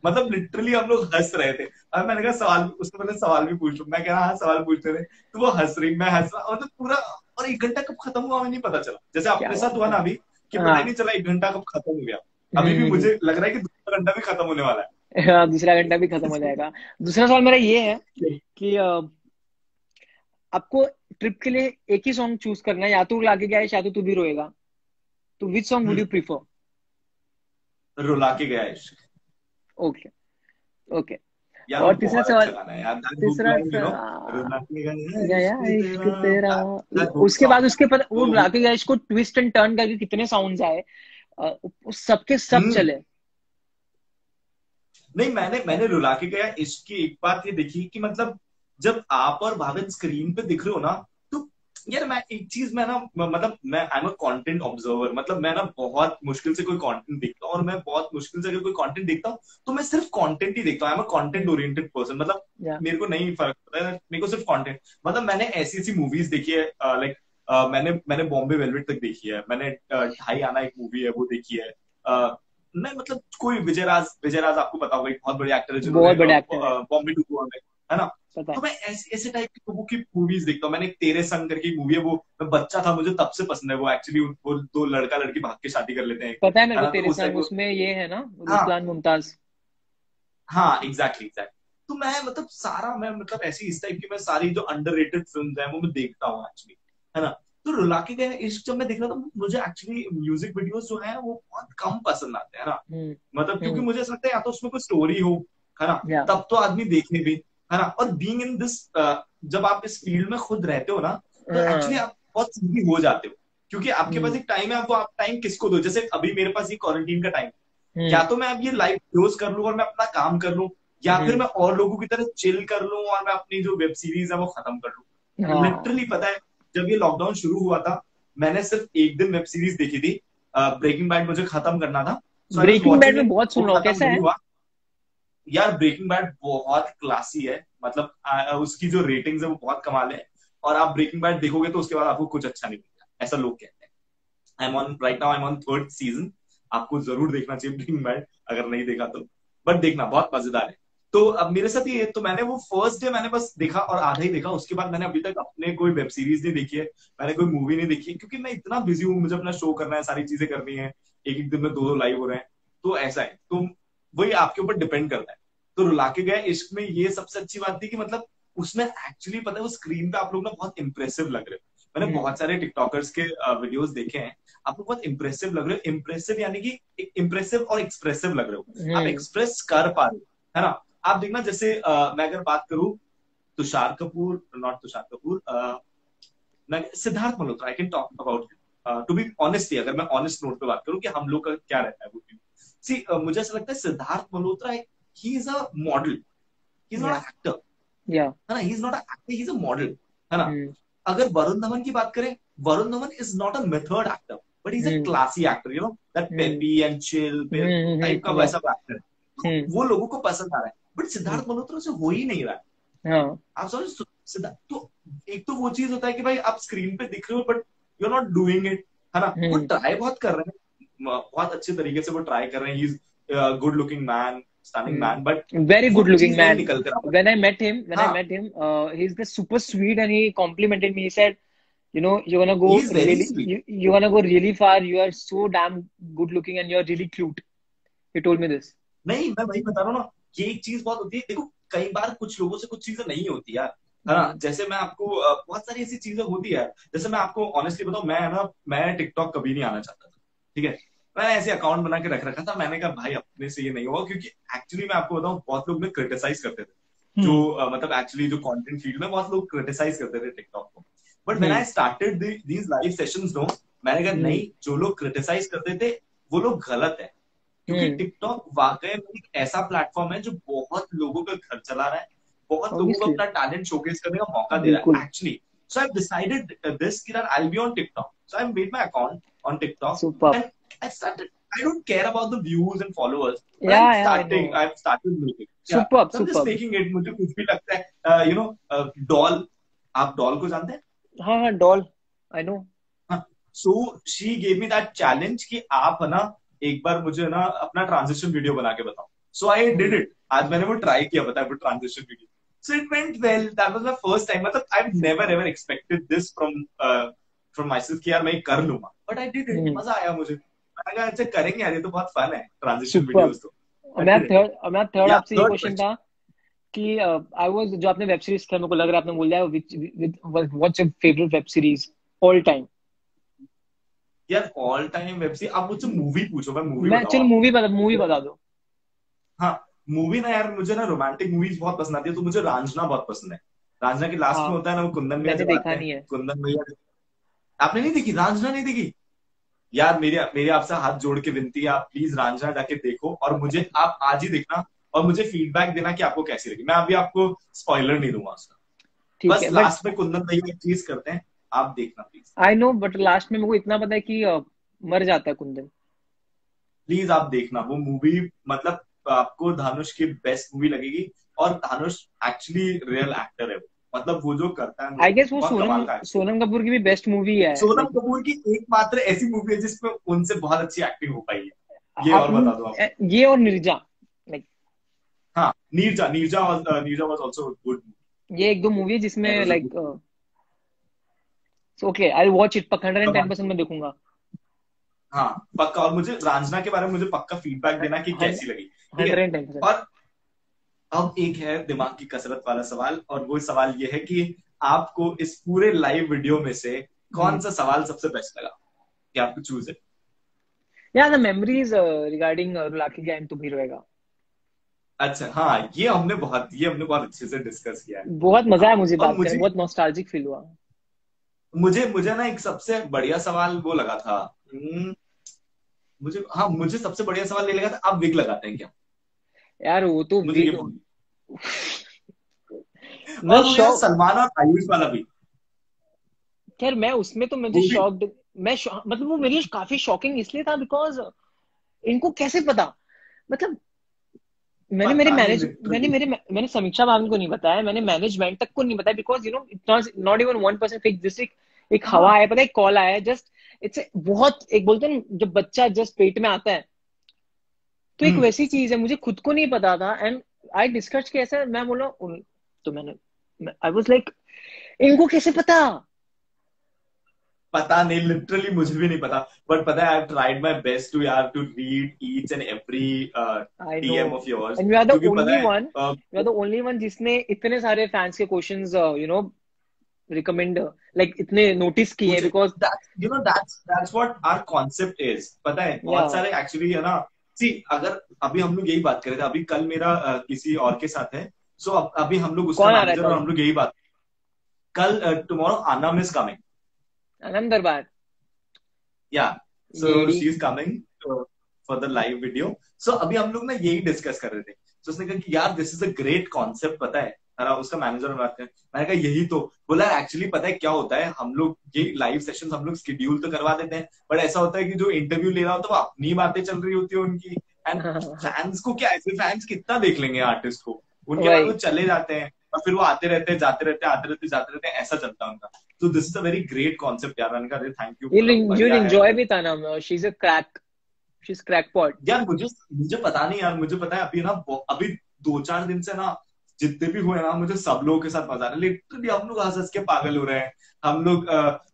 मतलब लिटरली हम लोग हंस रहे थे। अब मैंने कहा सवाल, उसने मैंने सवाल भी पूछ लूं, मैं कह रहा हाँ सवाल पूछते रहे, तो वो हंस रही, मैं हंस रहा, मतलब पूरा। और 1 घंटा कब खत्म हुआ हमें नहीं पता चला, जैसे क्या अपने साथ बात हुआ है। ना अभी, कि पता ही हाँ। नहीं चला 1 घंटा कब खत्म हो गया। अभी भी हम्म। मुझे लग रहा है कि दूसरा घंटा भी खत्म होने वाला हाँ, दूसरा घंटा भी खत्म हो है। जाएगा। दूसरा सवाल मेरा ये है नहीं, कि आपको ट्रिप के लिए एक ही सॉन्ग चूज करना है, या तो लागे गया है या तो तू भी रोएगा। तो which song would you prefer? रुला के गया इश्क। Okay okay. यार वो और तीसरा बहुत अच्छा सवाल, गाना है यार, दैट हुक तीसरा लाइन, सवाल, रुला के गया गया इश्क इश्क तेरा, तेरा। दैट हुक उसके बाद सॉन्ग, उसके पर वो वो लागे गया इश्क को ट्विस्ट एंड टर्न करके कितने साउंड्स आए, वो सबके सब हम्म। चले। नहीं, मैंने रुला के गया इश्क की एक बात ये देखी कि मतलब जब आप और भाविन स्क्रीन पे दिख रहे हो ना, तो यार मैं एक चीज, मैं ना मतलब मैं I am a content observer, मतलब मैं ना बहुत मुश्किल से कोई कंटेंट देखता हूँ, और मैं बहुत मुश्किल से अगर कोई कंटेंट देखता हूँ तो मैं सिर्फ कंटेंट ही देखता हूँ। I am a content oriented person, मतलब या मेरे को नहीं फर्क पड़ता है, मेरे को सिर्फ कंटेंट। मतलब मैंने ऐसी ऐसी मूवीज देखी है, लाइक मैंने मैंने बॉम्बे वेलवेट तक देखी है, मैंने ढाई आना एक मूवी है वो देखी है। नहीं मतलब कोई विजयराज, विजयराज आपको पता होगा, एक बहुत बड़े एक्टर है जिन्होंने बहुत बड़े एक्टर है। बॉम्बे टू गोवा में, है ना। पता तो है मैं ऐसे ऐसे टाइप के लोगों की मूवीज देखता हूँ। मैंने एक तेरे संग करके मूवी है, वो मैं बच्चा था मुझे तब से पसंद है वो। एक्चुअली वो दो लड़का लड़की भाग के शादी कर लेते हैं, पता है मेरे है को ना? तो तेरे उस टाइप संग, को। उसमें ये है ना हाँ रुस्लान मुमताज। हाँ, एग्जैक्टली एग्जैक्टली। तो मैं मतलब सारा मैं मतलब ऐसी इस टाइप की मैं सारी जो अंडररेटेड फिल्म्स हैं वो मैं देखता हूँ एक्चुअली, है ना? तो रुला के गए इश्क जब मैं देख रहा था, मुझे एक्चुअली म्यूजिक वीडियोस जो है वो बहुत कम पसंद आते हैं ना। हम्म। मतलब क्योंकि हम्म। मुझे ऐसा लगता है या तो उसमें कोई स्टोरी हो, है ना, या तब तो आदमी देखे भी, है ना? और बीइंग इन दिस, जब आप इस फील्ड में खुद रहते हो ना, तो एक्चुअली हाँ। आप बहुत सीधी हो जाते हो। क्योंकि आपके पास हम्म। एक टाइम है, आप वो आप टाइम किसको दो? जैसे अभी मेरे पास ये क्वारंटीन का टाइम, या हम्म। तो मैं अब ये लाइव क्लोज कर लूं और मैं अपना काम कर लूं, या फिर हम्म। मैं और लोगों की तरह चिल कर लूं और मैं अपनी जो वेब सीरीज है वो खत्म कर लूं। हाँ। लिटरली पता है, जब ये लॉकडाउन शुरू हुआ था, मैंने सिर्फ एक दिन वेब सीरीज देखी थी। ब्रेकिंग बैड मुझे खत्म करना था, so I was Breaking Bad watching में इट। बहुत वो सुन रहा हूँ, खत्म कैसा नहीं है? हुआ। यार ब्रेकिंग बैड बहुत क्लासी है, मतलब उसकी जो रेटिंग्स है वो बहुत कमाल है। और आप ब्रेकिंग बैड देखोगे तो उसके बाद आपको कुछ अच्छा नहीं मिलेगा, ऐसा लोग कहते हैं। I am on right now, I am on third season. आपको जरूर देखना चाहिए ब्रेकिंग बैड, अगर नहीं देखा तो। बट देखना, बहुत मजेदार है। तो अब मेरे साथ ये, तो मैंने वो फर्स्ट डे मैंने बस देखा और आधा ही देखा, उसके बाद मैंने अभी तक अपने कोई वेब सीरीज नहीं देखी है, मैंने कोई मूवी नहीं देखी है, क्योंकि मैं इतना बिजी हूँ, मुझे अपना शो करना है, सारी चीजें करनी है, एक एक दिन में दो दो लाइव हो रहे हैं। तो ऐसा है, तो वही आपके ऊपर डिपेंड करता है। तो रुला के गए इश्क में ये सबसे अच्छी बात थी कि मतलब उसमें एक्चुअली पता है वो स्क्रीन पे आप लोग ना बहुत इंप्रेसिव लग रहे हो। मैंने हम्म। बहुत सारे टिकटॉकर्स के वीडियोस देखे हैं, आप लोग बहुत इंप्रेसिव लग रहे हो। इंप्रेसिव यानी कि इंप्रेसिव और एक्सप्रेसिव लग रहे हो, आप हम्म। एक्सप्रेस कर पा रहे हो, है ना? आप देखना, जैसे मैं अगर बात करूं, तुषार कपूर, नॉट तुषार कपूर, मैं Siddharth Malhotra, I can talk about to be honestly, अगर मैं ऑनेस्ट नोट पे बात करूं कि हम लोग का क्या रहता है वो सी, मुझे ऐसा लगता है Siddharth Malhotra, he is a model, he is not या। अ एक्टर, या। है ना? He is not a actor, he is a model, है ना? हम्म। अगर वरुण धवन की बात करें, Varun Dhawan is not a method actor, but is a hmm. Classy actor, you know, that hmm. Peppy and chill type का या। वैसा एक्टर है। तो हम्म। वो लोगों को पसंद आ रहा है, बट हम्म। सिद्धार्थ मल्होत्रा से हो ही नहीं रहा है। हाँ। आप समझ, सिद्धार्थ तो, एक तो वो चीज होता है कि भाई आप स्क्रीन पे दिख रहे हो but you are not doing it, है ना? वो हम्म। ट्राई बहुत कर रहे हैं, बहुत अच्छे तरीके से वो ट्राई कर रहे हैं, he is good looking man, stunning man, but Very वो good looking चीज नहीं man. निकल कर आ पाती। When I हाँ, met him, he's the super sweet, and he complimented me. He said, "You know, you're gonna go he is very really, sweet. you're gonna go really far. You are so damn good looking, and you're really cute." He told me this. नहीं, मैं वही बता रहा हूँ ना, ये एक चीज बहुत होती है, देखो कई बार कुछ लोगों से कुछ चीजें नहीं होती यार, है ना? हम्म। जैसे मैं आपको बहुत सारी ऐसी चीजें होती है। जैसे मैं आपको ऑनेस्टली बताऊं, मैं ना, मैं टिकटॉक कभी नहीं आना चाहता था, ठीक है? मैंने ऐसे अकाउंट बना के रख रखा था, मैंने कहा भाई अपने से ये नहीं होगा, क्योंकि एक्चुअली मैं आपको बताऊं बहुत लोग ने क्रिटिसाइज करते थे, जो हम्म। मतलब एक्चुअली जो कंटेंट फील्ड में बहुत लोग क्रिटिसाइज करते थे टिकटॉक को। But when I hmm. Started these live sessions, no, मैंने कहा हम्म। नहीं, जो लोग क्रिटिसाइज करते थे वो लोग गलत है। क्योंकि हम्म। टिकटॉक वाकई में एक ऐसा प्लेटफॉर्म है जो बहुत लोगों का घर चला रहा है, बहुत लोगों को Obviously. अपना टैलेंट शोकेस करने का मौका दे रहा है बिल्कुल. Actually. So I decided this कि I be on TikTok, so I made my account on TikTok Superb. And I started, I don't care about the views and followers, but Yeah, yeah, I know. I am started making, yeah, Superb, so I am just superb. Making it. मुझे कुछ भी लगता है, you know, doll, आप doll को जानते हैं? हाँ हाँ, doll. I know. So she gave me that challenge कि आप है ना, एक बार मुझे ना अपना ट्रांजिशन वीडियो बना के बताओ। सो आई डिड हम्म. इट, आज मैंने वो ट्राई किया, पता है, वो transition video. So it went well, that was my first time, मतलब I never ever expected this from myself कि यार मैं कर लूंगा, but I did it, hmm. मजा आया मुझे। मैंने कहा अच्छा करेंगे यार, ये तो बहुत फन है ट्रांजिशन Superb. वीडियोस, तो आई मैं डिड इट। थर्ड मैं थर्ड या आपसे ये थर्ड क्वेश्चन क्वेश्चन, था कि आई वाज, जो आपने वेब सीरीज का मेरे को लग रहा है आपने बोल दिया, what's your favourite web series all time? यार ऑल टाइम वेब सीरीज, आप मुझसे मूवी पूछो, मैं मूवी मैं बताऊँ चल आपको। मूवी बता दो. हाँ, मूवी ना यार, मुझे ना रोमांटिक मूवीज बहुत पसंद आती है, तो मुझे रांझना बहुत पसंद है। रांझना के लास्ट में हाँ, होता है ना, वो कुंदन भैया मैंने जब देखा आते हैं, नहीं है. कुंदन भैया, आपने नहीं देखी रांझना? नहीं देखी? यार मेरे मेरे आपसे हाथ जोड़ के विनती है, आप प्लीज रांझना जाके देखो, और मुझे आप आज ही देखना, और मुझे फीडबैक देना कि आपको कैसी लगी। मैं अभी आपको स्पॉइलर नहीं दूंगा उसका, ठीक बस है, बट लास्ट में कुंदन भैया एक चीज करते हैं, आप देखना please. I know, but last में मेरे को इतना पता है कि मर जाता है कुंदन. प्लीज आप देखना वो मूवी, मतलब आपको धनुष की बेस्ट मूवी लगेगी। और धनुष एक्चुअली रियल एक्टर है वो, मतलब वो जो करता है वो आई गेस वो बहुत सोनम कमाल का एक्टर है। सोनम कपूर की भी बेस्ट मूवी है, सोनम लाइक. कपूर की एकमात्र ऐसी मूवी है जिसमें उनसे बहुत अच्छी एक्टिंग हो पाई है, ये आप और बता दो आपको। ये और निर्जा, लाइक. हाँ, Neerja, Neerja was also good. ये एक दो मूवी है जिसमें ऐसा like, okay I watch it, पक्का 110% मैं देखूंगा। हाँ पक्का। और मुझे रांझना के बारे में मुझे पक्का फीडबैक देना कि कैसी लगी, ठीक है। 110%। और अब एक है दिमाग की कसरत वाला सवाल, और वो सवाल ये है कि आपको इस पूरे लाइव वीडियो में से कौन सा सवाल सबसे बेस्ट लगा, कि आपको चूज है। या द मेमोरीज रिगार्डिंग रुलाकी गैंग तुम ही रहेगा। अच्छा हाँ, ये हमने बहुत अच्छे से डिस्कस किया है। बहुत मजा आया मुझे और बात करने, बहुत नॉस्टैल्जिक फील हुआ। मुझे मुझे ना एक सबसे बढ़िया सवाल वो लगा था। मुझे सबसे बढ़िया सवाल ये लगा था, आप विग लगाते हैं क्या। यार वो तो मुझे ये विग, बोलिए। मैं और वो यार शौक, सलमान और आयुष वाला भी। खैर मैं उसमें तो मुझे वो भी शॉक्ड, मतलब वो मेरे लिए काफी शॉकिंग इसलिए था बिकॉज इनको कैसे पता, मतलब मैंने मेरे पता नहीं मैनेज मैंने लिटरली। मेरे मैंने समीक्षा मैम को नहीं बताया, मैंने मैनेजमेंट तक को नहीं बताया, because it's not even 1% fake, just एक हवा हाँ। आया, पता है, एक कॉल आया जस्ट। इट्स बहुत, एक बोलते हैं ना, जब बच्चा जस्ट पेट में आता है, तो एक हम्म। वैसी चीज है, मुझे खुद को नहीं पता था। एंड आई डिस्कस के ऐसा, मैं बोला तो मैंने आई वाज लाइक, इनको कैसे पता। पता नहीं लिटरली, मुझे भी नहीं पता। बट पता है I tried my best to यार to read each and every I know, DM of yours, and you are the क्योंकि ओनली पता है one, you are the only one जिसने इतने सारे फैंस के क्वेश्चंस रिकमेंड, लाइक इतने नोटिस किए मुझे because, that's what our concept is, पता है या बहुत सारे एक्चुअली है ना। सी अगर अभी हम लोग यही बात कर रहे थे, अभी कल मेरा किसी और के साथ है। सो अभी हम लोग उसका कौन आ रहा है मैनेजर और कल? हम लोग यही बात, कल tomorrow Anam is coming. Anand Darbar. Yeah so येड़ी। She is coming for the live video. So अभी हम लोग ना यही डिस्कस कर रहे थे। तो उसने कहा कि यार this is a great concept, पता है। उसका मैनेजर में बात करें, मैंने कहा यही तो। बोला एक्चुअली पता है क्या होता है, हम लोग ये लाइव सेशन हम लोग शेड्यूल तो करवा देते हैं, बट ऐसा होता है कि जो इंटरव्यू ले रहा होता है वो अपनी बातें चल रही होती है उनकी। एंड फैंस को क्या, ऐसे फैंस कितना देख लेंगे आर्टिस्ट को। उनके बाद वो वही, चले जाते हैं, और फिर वो आते रहते हैं, जाते रहते हैं, आते रहते जाते रहते हैं, ऐसा चलता है उनका। तो this is a very great concept यार। मैंने कहा थैंक यू, मतलब यू बढ़िया है एंजॉय मतलब। भी था ना, she is a crack, she is crackpot. यार मुझे मुझे पता नहीं यार, मुझे पता है अभी ना, अभी 2-4 दिन से ना जितने भी हुए ना, मुझे सब लोगों के साथ मजा आ रहा है। लिटरली हम लोग हंस हंस के पागल हो रहे हैं। हम लोग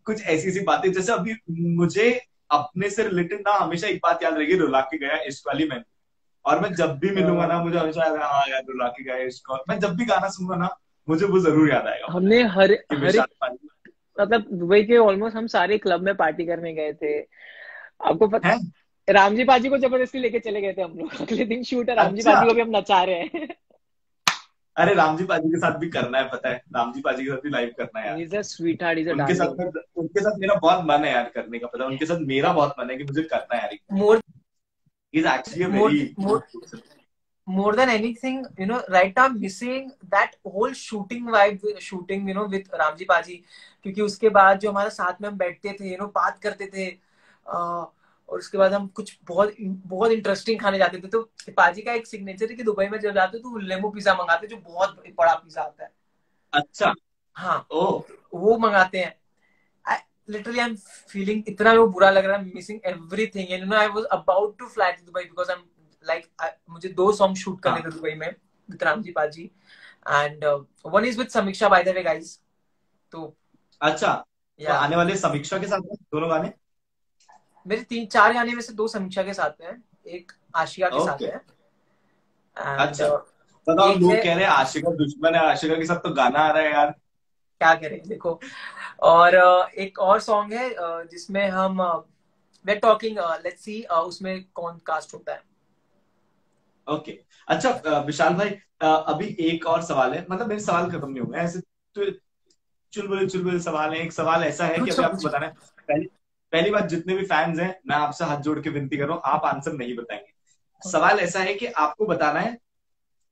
कुछ ऐसी ऐसी बातें, जैसे अभी मुझे अपने से रिलेटेड ना हमेशा एक बात याद रहेगी, रुला के गया इश्क वाली मैंने। और मैं जब भी मिलूंगा ना, मुझे हमेशा याद आएगा, हाँ यार रुला के गया इश्क। और मैं जब भी गाना सुनूंगा ना, मुझे वो जरूर याद आएगा, पता है, हमने हर कि हर विशाल एक, पानी मतलब दुबई के ऑलमोस्ट हम सारे क्लब में पार्टी करने गए थे, आपको है। रामजी पाजी को जबरदस्ती लेके चले गए थे हम लोग। अगले दिन शूट है, रामजी अच्छा। पाजी को भी हम नचा रहे हैं। अरे रामजी पाजी के साथ भी करना है, पता है, रामजी पाजी के साथ भी लाइव करना है यार। He is a sweet heart, is a उनके साथ डार्लिंग। में, उनके साथ मेरा बहुत मन है यार करने का, पता है, उनके साथ मेरा बहुत मन है कि मुझे करना है यार। more is actually a more very more more than anything, right now I'm missing that whole shooting vibe, shooting, with Ramji Paji. क्योंकि उसके बाद जो हमारे साथ में हम बैठते थे, बात करते थे, और उसके बाद हम कुछ बहुत बहुत इंटरेस्टिंग खाने जाते थे। तो पाजी का एक सिग्नेचर है कि दुबई में जब जाते तो लेमो पिज्जा मंगाते, जो बहुत बड़ा पिज्जा आता है। अच्छा। हाँ, ओ वो मंगाते हैं। लिटरली आई एम फीलिंग, इतना वो बुरा लग रहा है, missing everything. And I was about to fly to Dubai because I am like, मुझे 2 सॉन्ग शूट करने हाँ। थे दुबई में विद रामजी पाजी, एंड वन इज विद समीक्षा, बाय द वे गाइस। तो अच्छा, तो या आने वाले समीक्षा के साथ हैं दोनों गाने। मेरे 3-4 गाने में से 2 समीक्षा के साथ हैं, एक आशिया के साथ ओके। है, एंड अच्छा, बताओ, एक लोग है, कह रहे हैं आशिका दुश्मन है, आशिका के साथ तो गाना आ रहा है यार। क्या करें देखो। और एक और सॉन्ग है जिसमें हम वे टॉकिंग, लेट्स सी उसमें कौन कास्ट होता है। ओके। अच्छा विशाल भाई, अभी एक और सवाल है, मतलब मेरे सवाल खत्म नहीं हुए हैं, ऐसे तो चुलबुले सवाल है। एक सवाल ऐसा है कि अभी पूछो आपको पूछो। बताना है। पहली पहली बात, जितने भी फैंस हैं, मैं आपसे हाथ जोड़ के विनती कर रहा हूँ, आप आंसर नहीं बताएंगे। सवाल ऐसा है कि आपको बताना है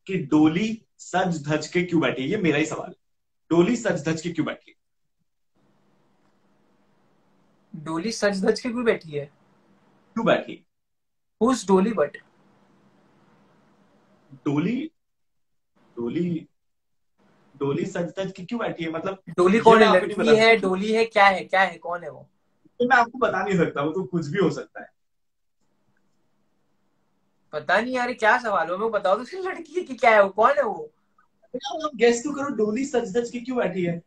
कि डोली सज धज के क्यों बैठी है। ये मेरा ही सवाल है, डोली सज धज के क्यों बैठी है। डोली सच धज के क्यों बैठी है? क्यों बैठी है हुज डोली बट? डोली। डोली डोली सज धज के क्यों बैठी है, मतलब डोली ये कौन मैं है? आपको नहीं लड़की बता है, सकता। डोली है, क्या है, क्या है, कौन है वो? तो मैं आपको बता नहीं सकता, वो तो कुछ भी हो सकता है। पता नहीं यार, क्या सवाल हो, मैं बताओ तो फिर, लड़की है कि क्या है वो, कौन है वो? आप गेस तो करो, डोली सच धज के क्यों बैठी है?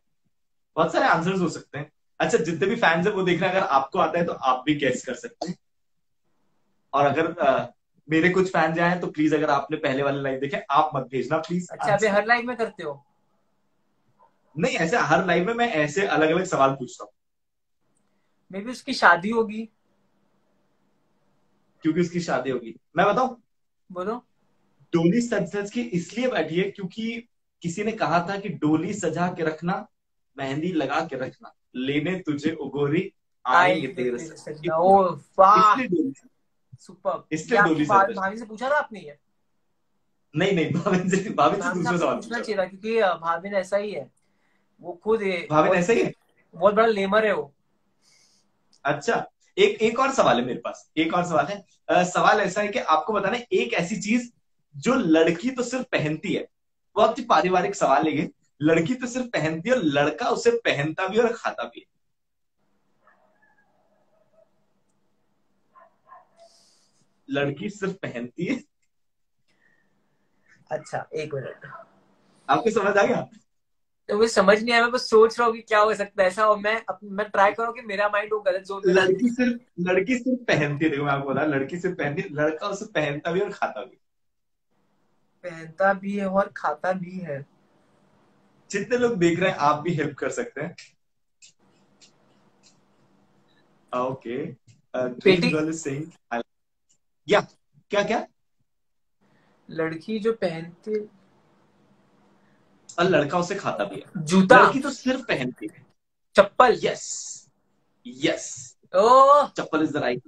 बहुत सारे आंसर्स हो सकते हैं। अच्छा, जितने भी फैंस है वो देख रहे हैं, अगर आपको आता है तो आप भी गेस कर सकते हैं। और अगर मेरे कुछ फैन आए हैं तो प्लीज, अगर आपने पहले वाले लाइव देखे, आप मत भेजना प्लीज अच्छा, अभी आंसर। हर लाइव में करते हो? नहीं, ऐसे हर लाइव में मैं ऐसे अलग अलग सवाल पूछता हूँ। मे बी उसकी शादी होगी। क्योंकि उसकी शादी होगी, मैं बताऊं? बोलो। डोली सज धज के इसलिए बैठी है क्योंकि किसी ने कहा था कि डोली सजा के रखना, मेहंदी लगा के रखना, लेने तुझे उगोरी आएंगे आएंगे तेरे तेरे सज। सजना, ओ वाह, इसलिए डोली, सुपर। ये इसलिए आपको डोली सज धज। भाभी से पूछा था आपने ये? नहीं नहीं, भाविन से भाभी से दूसरा आपको सवाल पूछना पूछा। चाहिए था, क्योंकि भाभी ऐसा ही है, वो खुद भाविन बहुत ऐसा ही है। बहुत बड़ा लेमर है वो। अच्छा, एक एक और सवाल है मेरे पास, एक और सवाल है। सवाल ऐसा है कि आपको बताना है एक ऐसी चीज जो लड़की तो सिर्फ पहनती है। बहुत ही पारिवारिक सवाल है ये। लड़की तो सिर्फ पहनती है और लड़का उसे पहनता भी और खाता भी है। लड़की सिर्फ पहनती है। अच्छा, एक मिनट। आपको समझ आ गया? तो मुझे समझ नहीं आया, मैं बस सोच रहा हूँ कि क्या हो सकता है ऐसा, और मैं ट्राई करूँ कि मेरा माइंड वो गलत जोन में ना ले। लड़की सिर्फ पहनती है, देखो मैं आपको बता, लड़की सिर्फ पहनती है, लड़का उसे पहनता भी और खाता भी। पहनता भी है और खाता भी है। जितने लोग देख रहे हैं आप भी हेल्प कर सकते हैं। ओके, ग्रीन पेटी। गर्ल इज सेइंग या, क्या क्या? लड़की जो पहनती, और लड़का उसे खाता भी है। जूता। लड़की तो सिर्फ पहनती है। चप्पल। Yes, yes, oh, chappal is the right.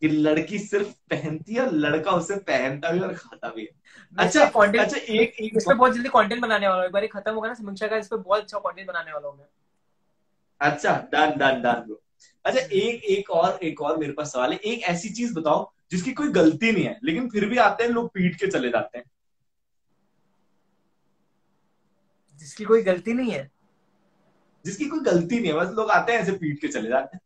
कि लड़की सिर्फ पहनती है और लड़का उसे पहनता भी और खाता भी है। मैं इस अच्छा पे कंटेंट, अच्छा, एक एक इस पे बहुत जल्दी कंटेंट बनाने वाला हूँ। एक बार ये खत्म होगा ना समीक्षा का, इस पे बहुत अच्छा कंटेंट बनाने वाला हूँ मैं। अच्छा, डन डन डन ब्रो। अच्छा, हम्म। एक और मेरे पास सवाल है। एक ऐसी चीज बताओ जिसकी कोई गलती नहीं है लेकिन फिर भी आते हैं लोग पीट के चले जाते हैं। जिसकी कोई गलती नहीं है। जिसकी कोई गलती नहीं है, बस लोग आते हैं ऐसे पीट के चले जाते हैं।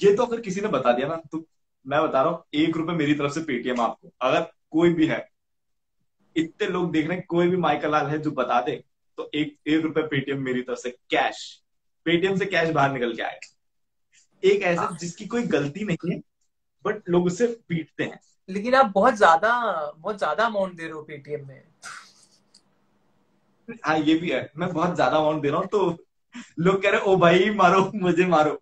ये तो अगर किसी ने बता दिया ना तो मैं बता रहा हूँ, 1 रुपए मेरी तरफ से पेटीएम आपको, अगर कोई भी है। इतने लोग देख रहे हैं, कोई भी माइकल लाल है जो बता दे, तो एक 1 रुपए पेटीएम मेरी तरफ से कैश। पेटीएम से कैश बाहर निकल के आएगा। एक ऐसा हाँ, जिसकी कोई गलती नहीं है बट लोग उसे पीटते हैं। लेकिन आप बहुत ज्यादा अमाउंट दे रहे हो पेटीएम में। हाँ, ये भी है, मैं बहुत ज्यादा अमाउंट दे रहा हूँ तो लोग कह रहे ओ भाई मारो, मुझे मारो।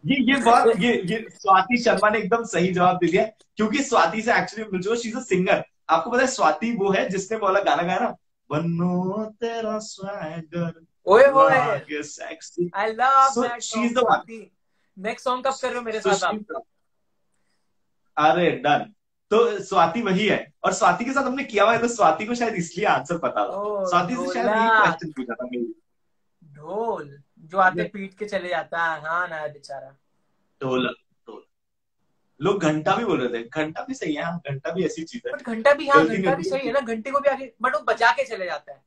ये स्वाति शर्मा ने एकदम सही जवाब दे दिया। क्योंकि स्वाति से एक्चुअली जो शी इज अ सिंगर। आपको पता है स्वाति वो है जिसने बोला गाना गाया ना, बनो तेरा स्वैगर ओए होए, लागे sexy. I love so that she song is the one. Swati. Next song कब कर रहे हो मेरे सो साथ शी आप? इज द, अरे डन। तो स्वाति वही है, और स्वाति के साथ हमने किया हुआ है तो स्वाति को शायद इसलिए आंसर पता था। ओ, स्वाति से शायद यही ढोलक। क्वेश्चन पूछा था मेरी। ढोल जो आते पीट के चले जाता है, हाँ ना बेचारा। ढोलक, ढोलक। लोग घंटा भी बोल रहे थे, घंटा भी सही है, हाँ, घंटा भी ऐसी चीज है। बट घंटा भी, हाँ गलती नहीं घंटा भी होती सही है है। ना, घंटे को भी आगे, बट वो बजा के चले जाता है।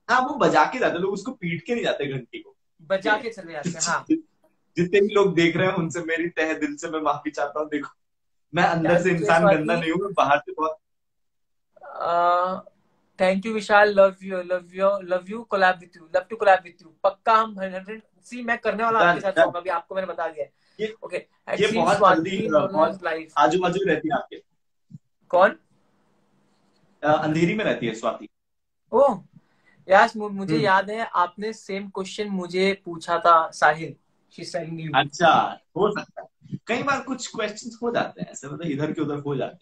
हाँ, वो बजा के जाते हैं लोग, उसको पीट के नहीं जाते घंटी को। बजा के चले जाते हैं, हाँ। जितने भी लोग देख रहे हैं उनसे मेरी तहे दिल से मैं माफी चाहता हूँ। देखो, मैं अंदर से थैंक यू इंसान गंदा स्वाति। नहीं हूँ, मैं बाहर से बहुत। Thank you Vishal, love you collab with you, love to collab with you, पक्का हम 100 सी मैं करने वाला डन आपके साथ डन। सॉन्ग, अभी आपको मैंने बता दिया है। ये ओके, ये एक्चुअली बहुत जल्दी स्वाति बहुत लाइव। आजू बाजू रहती है आपके। कौन? अंधेरी में रहती है स्वाति। ओह यार, मुझे हम्म। याद है आपने सेम क्वेश्चन मुझे पूछा था, साहिल। She saying you. अच्छा, हो सकता है कई बार कुछ क्वेश्चंस हो जाते हैं ऐसे, मतलब इधर के उधर हो जाते हैं।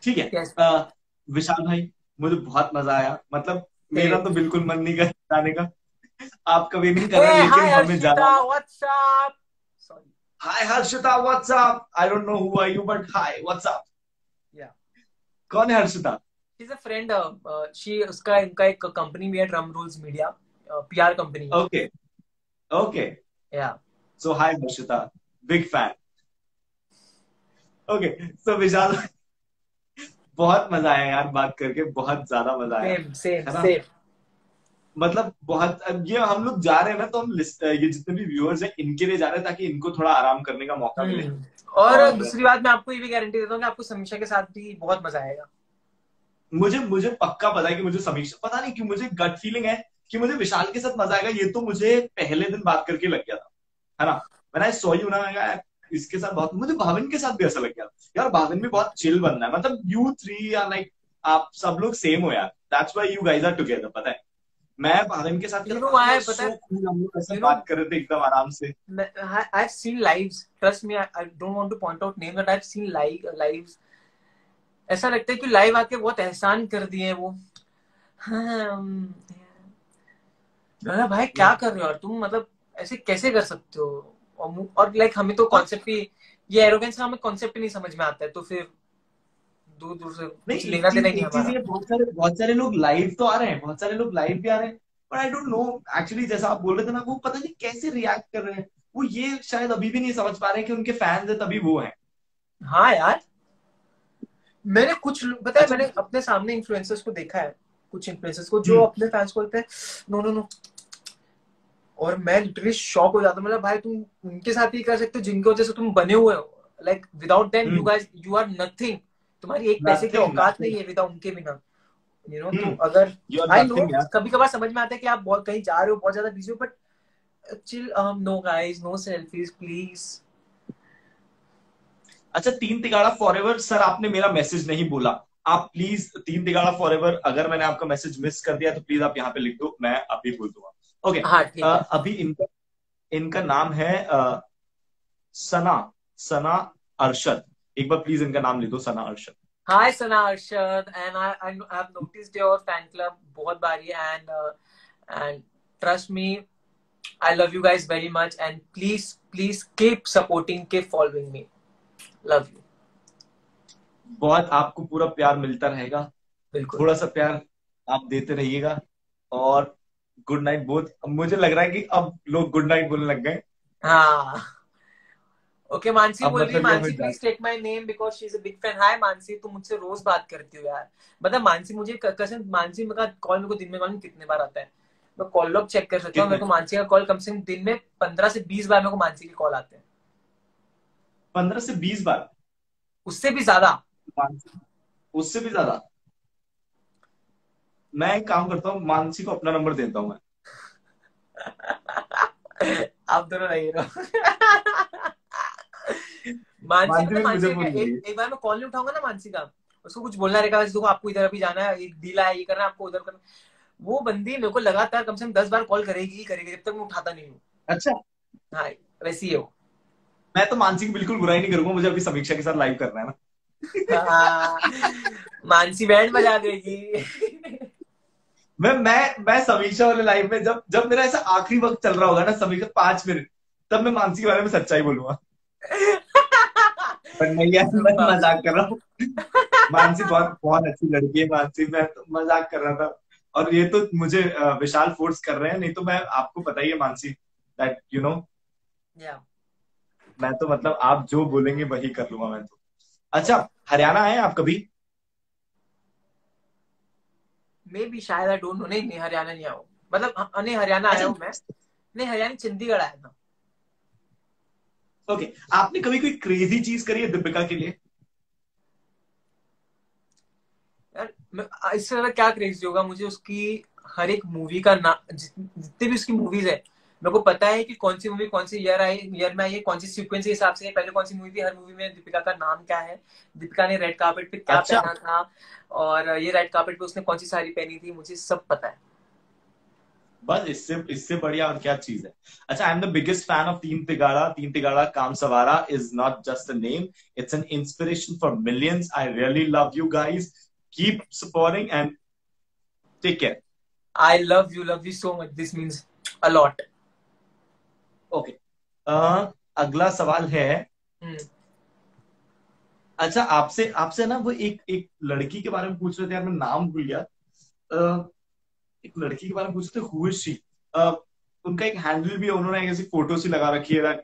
ठीक है। यस। विशाल भाई, मुझे बहुत मजा आया, मतलब मेरा सेम। तो बिल्कुल मन नहीं कर जाने का। आप कभी नहीं कर ए रहे हाय लेकिन हमें जाना हर्षिता, होगा। What's up. Sorry. Hi Harshita, what's up? I don't know who are you but hi what's up. Yeah, कौन है Harshita? She is a friend. She उसका इनका एक कंपनी भी है, Drum Rules Media, PR company है। Okay, okay. Yeah. So hi Harshita, big fan. Okay. So Vishal, बहुत मजा आया यार बात करके, बहुत ज्यादा मजा आया। सेम सेम है ना? सेम। मतलब बहुत, अब ये हम लोग जा रहे हैं ना तो हम लिस्ट, ये जितने भी व्यूअर्स हैं इनके लिए जा रहे हैं ताकि इनको थोड़ा आराम करने का मौका मिले। और और दूसरी बात मैं आपको ये भी गारंटी देता हूँ कि आपको समीक्षा के साथ भी बहुत मजा आएगा। मुझे मुझे पक्का पता है कि मुझे समीक्षा, पता नहीं क्यों मुझे गट फीलिंग है कि मुझे विशाल के साथ मजा आएगा। ये तो मुझे पहले दिन बात करके लग गया था, है ना। मैंने सो यू ना, मैं कहा, इसके साथ बहुत, मुझे भाविन के साथ भी ऐसा लग गया यार, भाविन भी बहुत चिल बंदा है, मतलब यू थ्री या लाइक आप सब लोग सेम हो यार, that's why you guys are together, पता है। मैं भाविन के साथ क्या यू था, नो भाविन व्हाई वाज पता सो है, कूल, हम लोग ऐसे यू नो बात कर रहे थे एकदम आराम से। I've seen lives. Trust me, I don't want to point out names, but I've seen lives. ऐसा लगता है कि लाइव आके बहुत एहसान कर दिए हैं वो। हाँ, अरे भाई क्या कर रहे हो यार तुम, मतलब ऐसे कैसे कर सकते हो। और लाइक हमें तो और कॉन्सेप्ट ही, ये एरोगेंस का हमें कॉन्सेप्ट ही नहीं समझ में आता है, तो फिर दूर दूर से कुछ नहीं, लेना देना ही नहीं एक चीज हमारा। ये, बहुत सारे लोग लाइव तो आ रहे हैं, बहुत सारे लोग लाइव भी आ रहे हैं, पर आई डोंट नो एक्चुअली, जैसा आप बोल रहे थे ना, वो पता नहीं कैसे रिएक्ट कर रहे हैं। वो ये शायद अभी भी नहीं समझ पा रहे हैं कि उनके फैंस है तभी वो है। हाँ यार, मैंने कुछ पता है, अच्छा। मैंने अपने सामने इन्फ्लुएंसर्स को देखा है, कुछ इन्फ्लुएंसर्स को जो हम्म। अपने फैंस को बोलते हैं नो नो नो, और मैं लिटरली शॉक हो जाता हूँ, मतलब भाई तुम उनके साथ ही कर सकते हो जिनकी वजह से तुम बने हुए हो, like without them you hmm. Guys you are nothing. तुम्हारी एक पैसे की नथिंग, औकात नहीं नथिंग। है विदाउट उनके बिना, यू नो। तो हम्म। अगर you are I know nothing यार। कभी कभार समझ में आता है कि आप बहुत कहीं जा रहे हो, बहुत ज्यादा बिजी हो, but chill, no guys, no selfies please. अच्छा, तीन तिगाड़ा फॉरएवर सर, आपने मेरा मैसेज नहीं बोला। आप प्लीज तीन तिगाड़ा फॉरएवर, अगर मैंने आपका मैसेज मिस कर दिया तो प्लीज आप यहाँ पे लिख दो, मैं अभी बोल दूंगा। ओके। हाँ ठीक है। अभी इनका इनका नाम है सना, सना अरशद। एक बार प्लीज इनका नाम लिख दो, Sana Arshad. Hi Sana Arshad, and I have noticed your fan club बहुत बारी, and trust me, I love you guys very much, and please keep supporting, keep following me. Love you. बहुत आपको पूरा प्यार मिलता रहेगा, बिल्कुल। थोड़ा सा प्यार आप देते रहिएगा। और गुड नाइट बोथ। मुझे लग रहा है कि अब लोग गुड नाइट बोलने लग गए। हाँ ओके, मानसी अब बोल रही है, मतलब ये मानसी हमें please take my name because she is a big fan. Hi Mansi, तुम मुझसे रोज बात करती हो यार। मतलब मानसी मुझे कसम, मानसी मेरा कॉल मेरे को दिन में मालूम कितने बार आता है, मैं कॉल लॉग चेक कर सकता हूँ, मेरे कितने, को मानसी का कॉल कम से कम दिन में 15 से 20 बार मेरे को मानसी के कॉल आते हैं। 15 से 20 बार? उससे भी ज्यादा। उससे भी ज्यादा? मैं एक काम करता हूँ, मानसी को अपना नंबर देता हूँ मैं। आप दोनों नहीं रहो। मानसी मानसी पता भी है, मुझे मानसी का बोल रही है। एक बार मैं कॉल नहीं उठाऊंगा ना मानसी का, उसको कुछ बोलना रहेगा, देखो आपको इधर अभी जाना है, एक डील है, ये करना है आपको, उधर करना। वो बंदी मेरे को लगातार कम से कम 10 बार कॉल करेगी ही करेगी जब तक मैं उठाता नहीं हूँ। अच्छा। हाँ वैसी है वो। मैं तो मानसी की बिल्कुल बुराई नहीं करूंगा, मुझे अभी समीक्षा के साथ लाइव करना है ना। हाँ, मानसी बैंड बजा देगी। मैं समीक्षा वाले लाइव में, जब जब मेरा ऐसा आखिरी वक्त चल रहा होगा ना, समीक्षा 5 मिनट, तब मैं मानसी के बारे में सच्चाई बोलूंगा। पर नहीं यार, मैं मजाक कर रहा हूँ। मानसी बहुत बहुत अच्छी लड़की है मानसी, मैं तो मजाक कर रहा था। और ये तो मुझे विशाल फोर्स कर रहे हैं, नहीं तो मैं, आपको पता ही है मानसी, दैट यू नो, या मैं तो मतलब आप जो बोलेंगे वही कर लूंगा मैं तो। अच्छा, हरियाणा आए आप कभी? मे बी शायद, आई डोंट नो। नहीं नहीं, हरियाणा नहीं आया हूँ, मतलब नहीं हरियाणा आया अच्छा। हूँ मैं। नहीं हरियाणा, चंडीगढ़ आया था। ओके, आपने कभी कोई क्रेजी चीज करी है दीपिका के लिए? यार इससे ज्यादा क्या क्रेजी होगा, मुझे उसकी हर एक मूवी का नाम, जितने भी उसकी मूवीज है मेरे को पता है कि कौन सी मूवी कौन सी ईयर में आई है, कौन सी सीक्वेंस के हिसाब से पहले कौन सी मूवी थी, हर मूवी में दीपिका का नाम क्या है, दीपिका ने रेड कार्पेट पे क्या अच्छा। पहना था, और ये रेड कार्पेट पे उसने कौन सी साड़ी पहनी थी, मुझे सब पता है। बस इससे इससे बढ़िया और क्या चीज है। अच्छा, I am the biggest fan of Teen Tigada. Teen Tigada Kaam Sawara is not just a name, it's an inspiration for millions. I really love you guys, keep supporting and take care. I love you so much, this means a lot. Okay, अगला सवाल है। अच्छा, आपसे आपसे ना, वो एक एक लड़की के बारे में पूछ रहे थे यार, मैं नाम भूल गया। एक लड़की के बारे में पूछ रहे थे, हु इज शी। उनका एक हैंडल भी है, उन्होंने एक ऐसी फोटो सी लगा रखी है,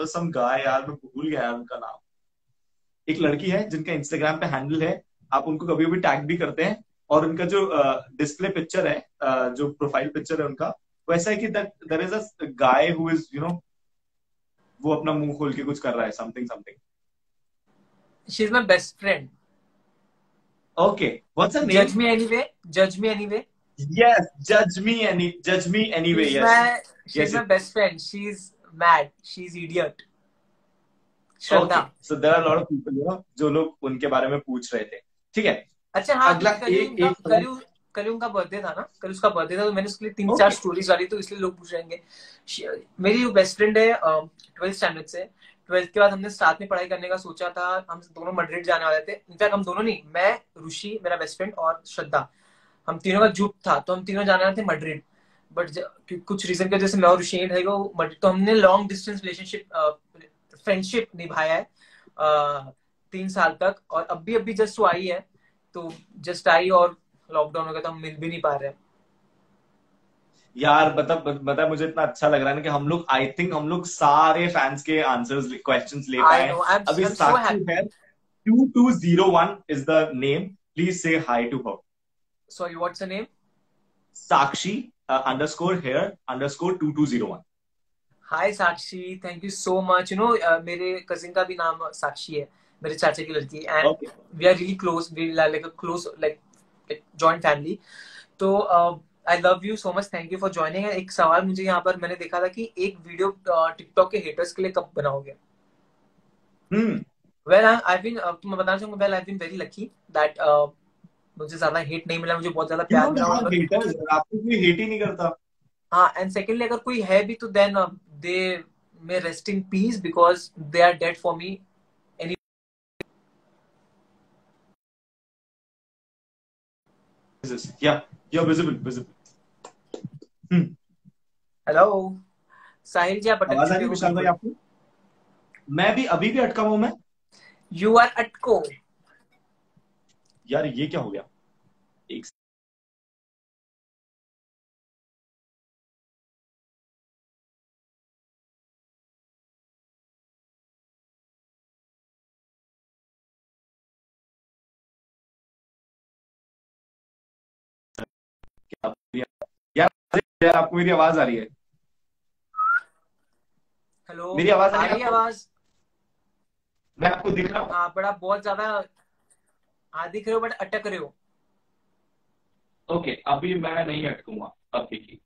सम गाय, यार मैं भूल गया यार उनका नाम। एक लड़की है जिनका इंस्टाग्राम पे हैंडल है, आप उनको कभी कभी टैग भी करते हैं, और उनका जो डिस्प्ले पिक्चर है, जो प्रोफाइल पिक्चर है उनका, वैसा है कि there is a guy who is you know, वो अपना मुंह खोल के कुछ कर रहा है, something something. She is my best friend. Okay, what's हर जज नेम? मी एनीवे, जज मी anyway. Yes, judge me anyway. She's Yes, my she's yes, my yes. best friend. She's mad. She's idiot. Shraddha. Okay, so there are a lot of people, जो लोग उनके बारे में पूछ रहे थे। ठीक है, अच्छा हाँ, अगला क्योंकि एक एक सवाल। कल उनका बर्थडे था ना, कल उसका बर्थडे था, तो मैंने उसके लिए 3-4 ओके, स्टोरीज डाली, तो इसलिए लोग पूछ रहेंगे। मेरी बेस्ट फ्रेंड है 12th स्टैंडर्ड से। 12th के बाद हमने साथ में पढ़ाई करने का सोचा था, हम दोनों मैड्रिड जाने वाले थे। इनफैक्ट हम दोनों नहीं, मैं, ऋषि मेरा बेस्ट फ्रेंड और श्रद्धा, हम तीनों का जुट था, तो हम तीनों जाने वाले थे मैड्रिड। बट कुछ रीजन की वजह से मैं और ऋषि थे वो मैड्रिड, तो हमने लॉन्ग डिस्टेंस रिलेशनशिप फ्रेंडशिप निभाया है 3 साल तक, और अभी जस्ट वो आई है, तो जस्ट आई और लॉकडाउन हो गया, तो हम मिल भी नहीं पा रहे हैं। यार मतलब मुझे इतना अच्छा लग रहा है ना कि हम लोग, आई थिंक हम लोग सारे फैंस के आंसर्स क्वेश्चंस ले आई पाए। नो, अभी I'm so साक्षी happy. है, 2201 is the name, please say hi to her. Sorry, what's the name? Sakshi underscore here underscore 2201. Hi Sakshi, thank you so much. मेरे cousin का भी नाम साक्षी है, मेरे चाचा की लड़की, and Okay. We are really close, we like a close like joint family. तो I love you so much, thank you for joining. एक सवाल मुझे यहाँ पर मैंने देखा था कि एक वीडियो टिकटॉक के हेटर्स के लिए कब बनाओगे? हम्म। वेल आई बीन, तुम्हें बताना चाहूंगा, well I been very lucky that मुझे ज्यादा हेट नहीं मिला, मुझे बहुत ज्यादा You प्यार don't मिला। have haters, आपको कोई हेट ही नहीं करता। हाँ, एंड सेकेंडली अगर कोई है भी, तो then they may rest in peace, because they are dead for me. Yeah, you're visible. Hello Sahil ji, आप अटक आवाज आ चुके रही है हो विशाल भाई बिल्कुल। आपको? मैं भी अभी भी अटका हूं मैं। यू आर अटको। यार ये क्या हो गया? एक यार, यार आपको मेरी आवाज आ रही है? हेलो, मेरी आवाज आ आ रही रही है है आपको? आवाज? मैं आपको दिख रहा हूँ? हाँ, बड़ा बहुत ज्यादा। हाँ दिख रहे हो, बट अटक रहे हो। ओके, अभी मैं नहीं अटकूंगा। अब देखिए,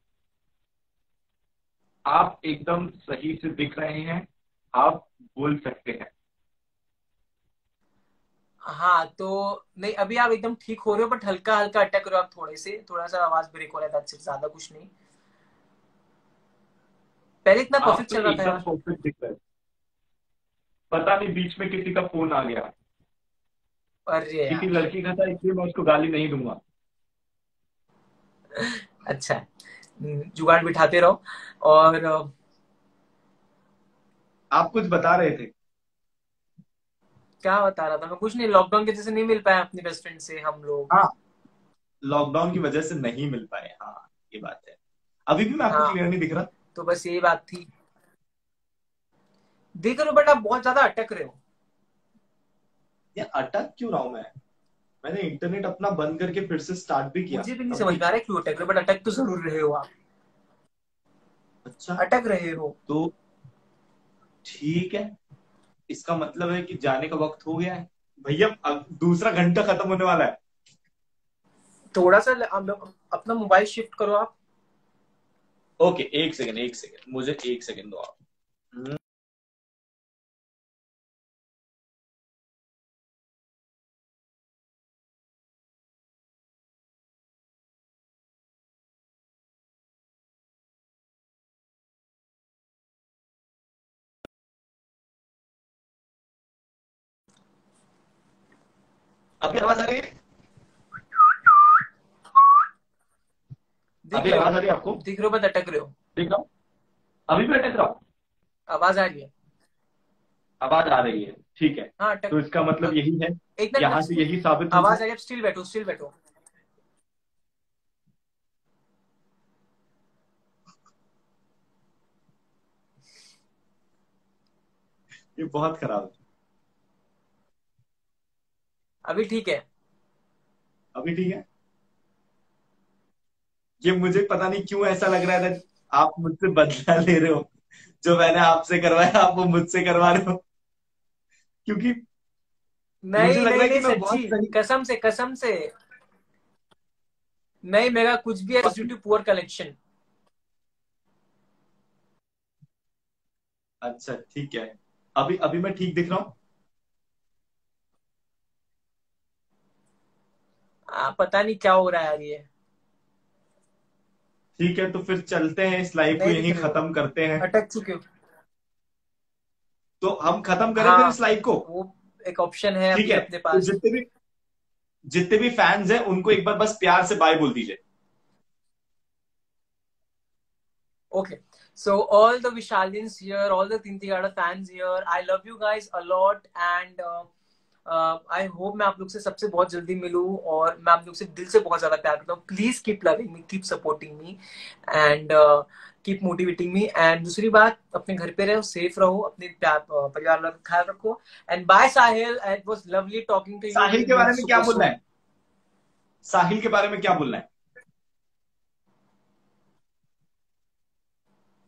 आप एकदम सही से दिख रहे हैं, आप बोल सकते हैं। हाँ तो नहीं, अभी आप एकदम ठीक हो रहे हो, बट हल्का हल्का अटक रहे हो आप, थोड़ा सा आवाज ब्रेक हो रहा है, that's it, ज्यादा कुछ नहीं। पहले इतना आप परफेक्ट तो चल रहा था एकदम यार। परफेक्ट दिख रहे हैं। पता नहीं बीच में किसी का फोन आ गया, अरे किसी यार, लड़की का था, इसलिए मैं उसको गाली नहीं दूंगा। अच्छा है। जुगाड़ बिठाते रहो। और आप कुछ बता रहे थे? क्या बता रहा था मैं? कुछ नहीं, लॉकडाउन की वजह से नहीं मिल पाया अपनी बेस्ट फ्रेंड से हम लोग। हाँ, लॉकडाउन की वजह से नहीं मिल पाए, हाँ ये बात है। अभी भी मैं आपको हाँ, क्लियर नहीं दिख रहा? तो बस यही बात थी। देख रहे हो, बट आप बहुत ज्यादा अटक रहे हो। यार अटक क्यों रहा हूं मैं? मैंने इंटरनेट अपना बंद करके फिर से स्टार्ट भी किया, मुझे भी नहीं तब समझ भी। में आ रहा है क्यों अटक रहे हो, बट अटक तो जरूर रहे हो आप। अच्छा, अटक रहे हो। तो ठीक है, इसका मतलब है कि जाने का वक्त हो गया है भैया। अब दूसरा घंटा खत्म होने वाला है। थोड़ा सा अपना मोबाइल शिफ्ट करो आप। ओके, एक सेकंड मुझे एक सेकंड दो आप। अभी आवाज आ रही है? दिख अभी रहे आवाज हो, आ रही है आपको? दिख रहे हो, बट अटक रहे हो। देख रहा हूँ, अभी भी अटक रहा हूँ। आवाज आ रही है। आवाज आ रही है, ठीक है। हाँ तो अटक। इसका मतलब यही है, एक मिनट, यहां से यही साबित होता आवाज है। आ रही है, स्टिल बैठो, स्टिल बैठो। ये बहुत खराब है। अभी ठीक है। अभी ठीक है। ये मुझे पता नहीं क्यों ऐसा लग रहा है that आप मुझसे बदला ले रहे हो। जो मैंने आपसे करवाया आप वो मुझसे करवा रहे हो, क्योंकि मुझे नहीं लग रहा नहीं है कि नहीं, मैं सच्ची, बहुत सही। कसम से कसम से। नहीं, मेरा कुछ भी है ड्यू टू पुअर कलेक्शन। अच्छा ठीक है, अभी अभी मैं ठीक दिख रहा हूँ? पता नहीं क्या हो रहा है यार ये। ठीक है, तो फिर चलते हैं, इस लाइव को नहीं दिख यहीं रहे हो, खत्म करते हैं। अटक चुके हो। तो हम खत्म करें फिर हाँ, इस लाइव को। वो एक ऑप्शन है ठीक अभी है, अपने तो पास। जितने भी फैंस हैं उनको एक बार बस प्यार से बाय बोल दीजिए। Okay. So all the Vishalins here, all the Tintigada fans here, I love you guys a lot and I hope मैं आप लोग से सबसे बहुत जल्दी मिलूं और मैं आप लोग से दिल से बहुत ज्यादा प्यार करता हूँ। Please keep loving me, keep supporting me and keep motivating me. And दूसरी बात, अपने घर पे रहो, सेफ रहो, अपने परिवार वालों का ख्याल रखो। And bye Sahil, it was lovely talking to you, Sahil will के मीट बारे में क्या सुपर बोलना सून। है? साहिल के बारे में क्या बोलना है?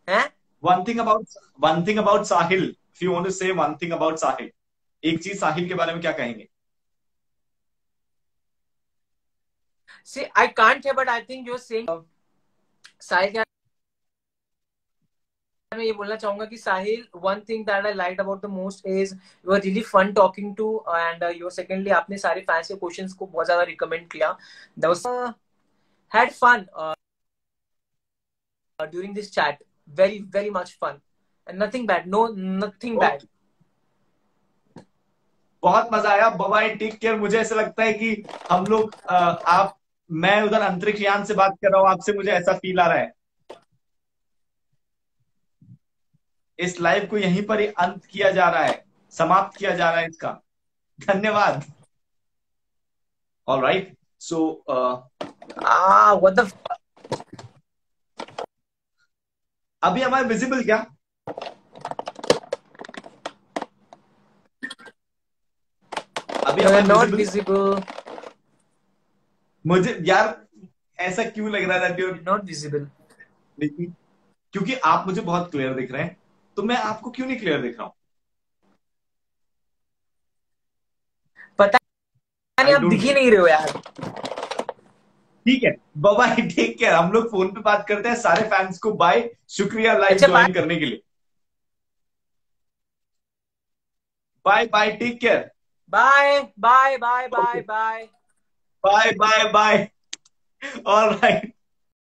हैं? One thing about Sahil, if you want to say one thing about Sahil, एक चीज साहिल के बारे में क्या कहेंगे? See, I can't hear, but I think you're saying साहिल, मैं ये बोलना चाहूंगा कि Sahil, one thing that I like about the most is you are really fun talking to and you secondly आपने सारे फैंस के क्वेश्चंस को बहुत ज्यादा रिकमेंड किया। That was had fun during this chat, very very much fun and nothing bad, no nothing bad. Okay, बहुत मजा आया, बाय, टेक केयर। मुझे ऐसा लगता है कि हम लोग आप, मैं उधर अंतरिक्ष यान से बात कर रहा हूँ आपसे, मुझे ऐसा फील आ रहा है। इस लाइव को यहीं पर ही अंत किया जा रहा है, समाप्त किया जा रहा है इसका। धन्यवाद। All right, so what the अभी हमारे विजिबल क्या? अभी हमारे नॉट विजिबल? विजिबल, मुझे यार ऐसा क्यों लग रहा था कि नॉट विजिबल। क्योंकि आप मुझे बहुत क्लियर दिख रहे हैं, तो मैं आपको क्यों नहीं क्लियर दिख रहा हूं? पता नहीं, आई आप दिख डोंट ही नो। नहीं रहे हो यार। ठीक है, बाय, टेक केयर। हम लोग फोन पे बात करते हैं। सारे फैंस को बाय, शुक्रिया लाइव अच्छा, बाय ज्वाइन करने के लिए। Bye bye, take care. Bye bye bye bye okay, bye. Bye bye bye. All right.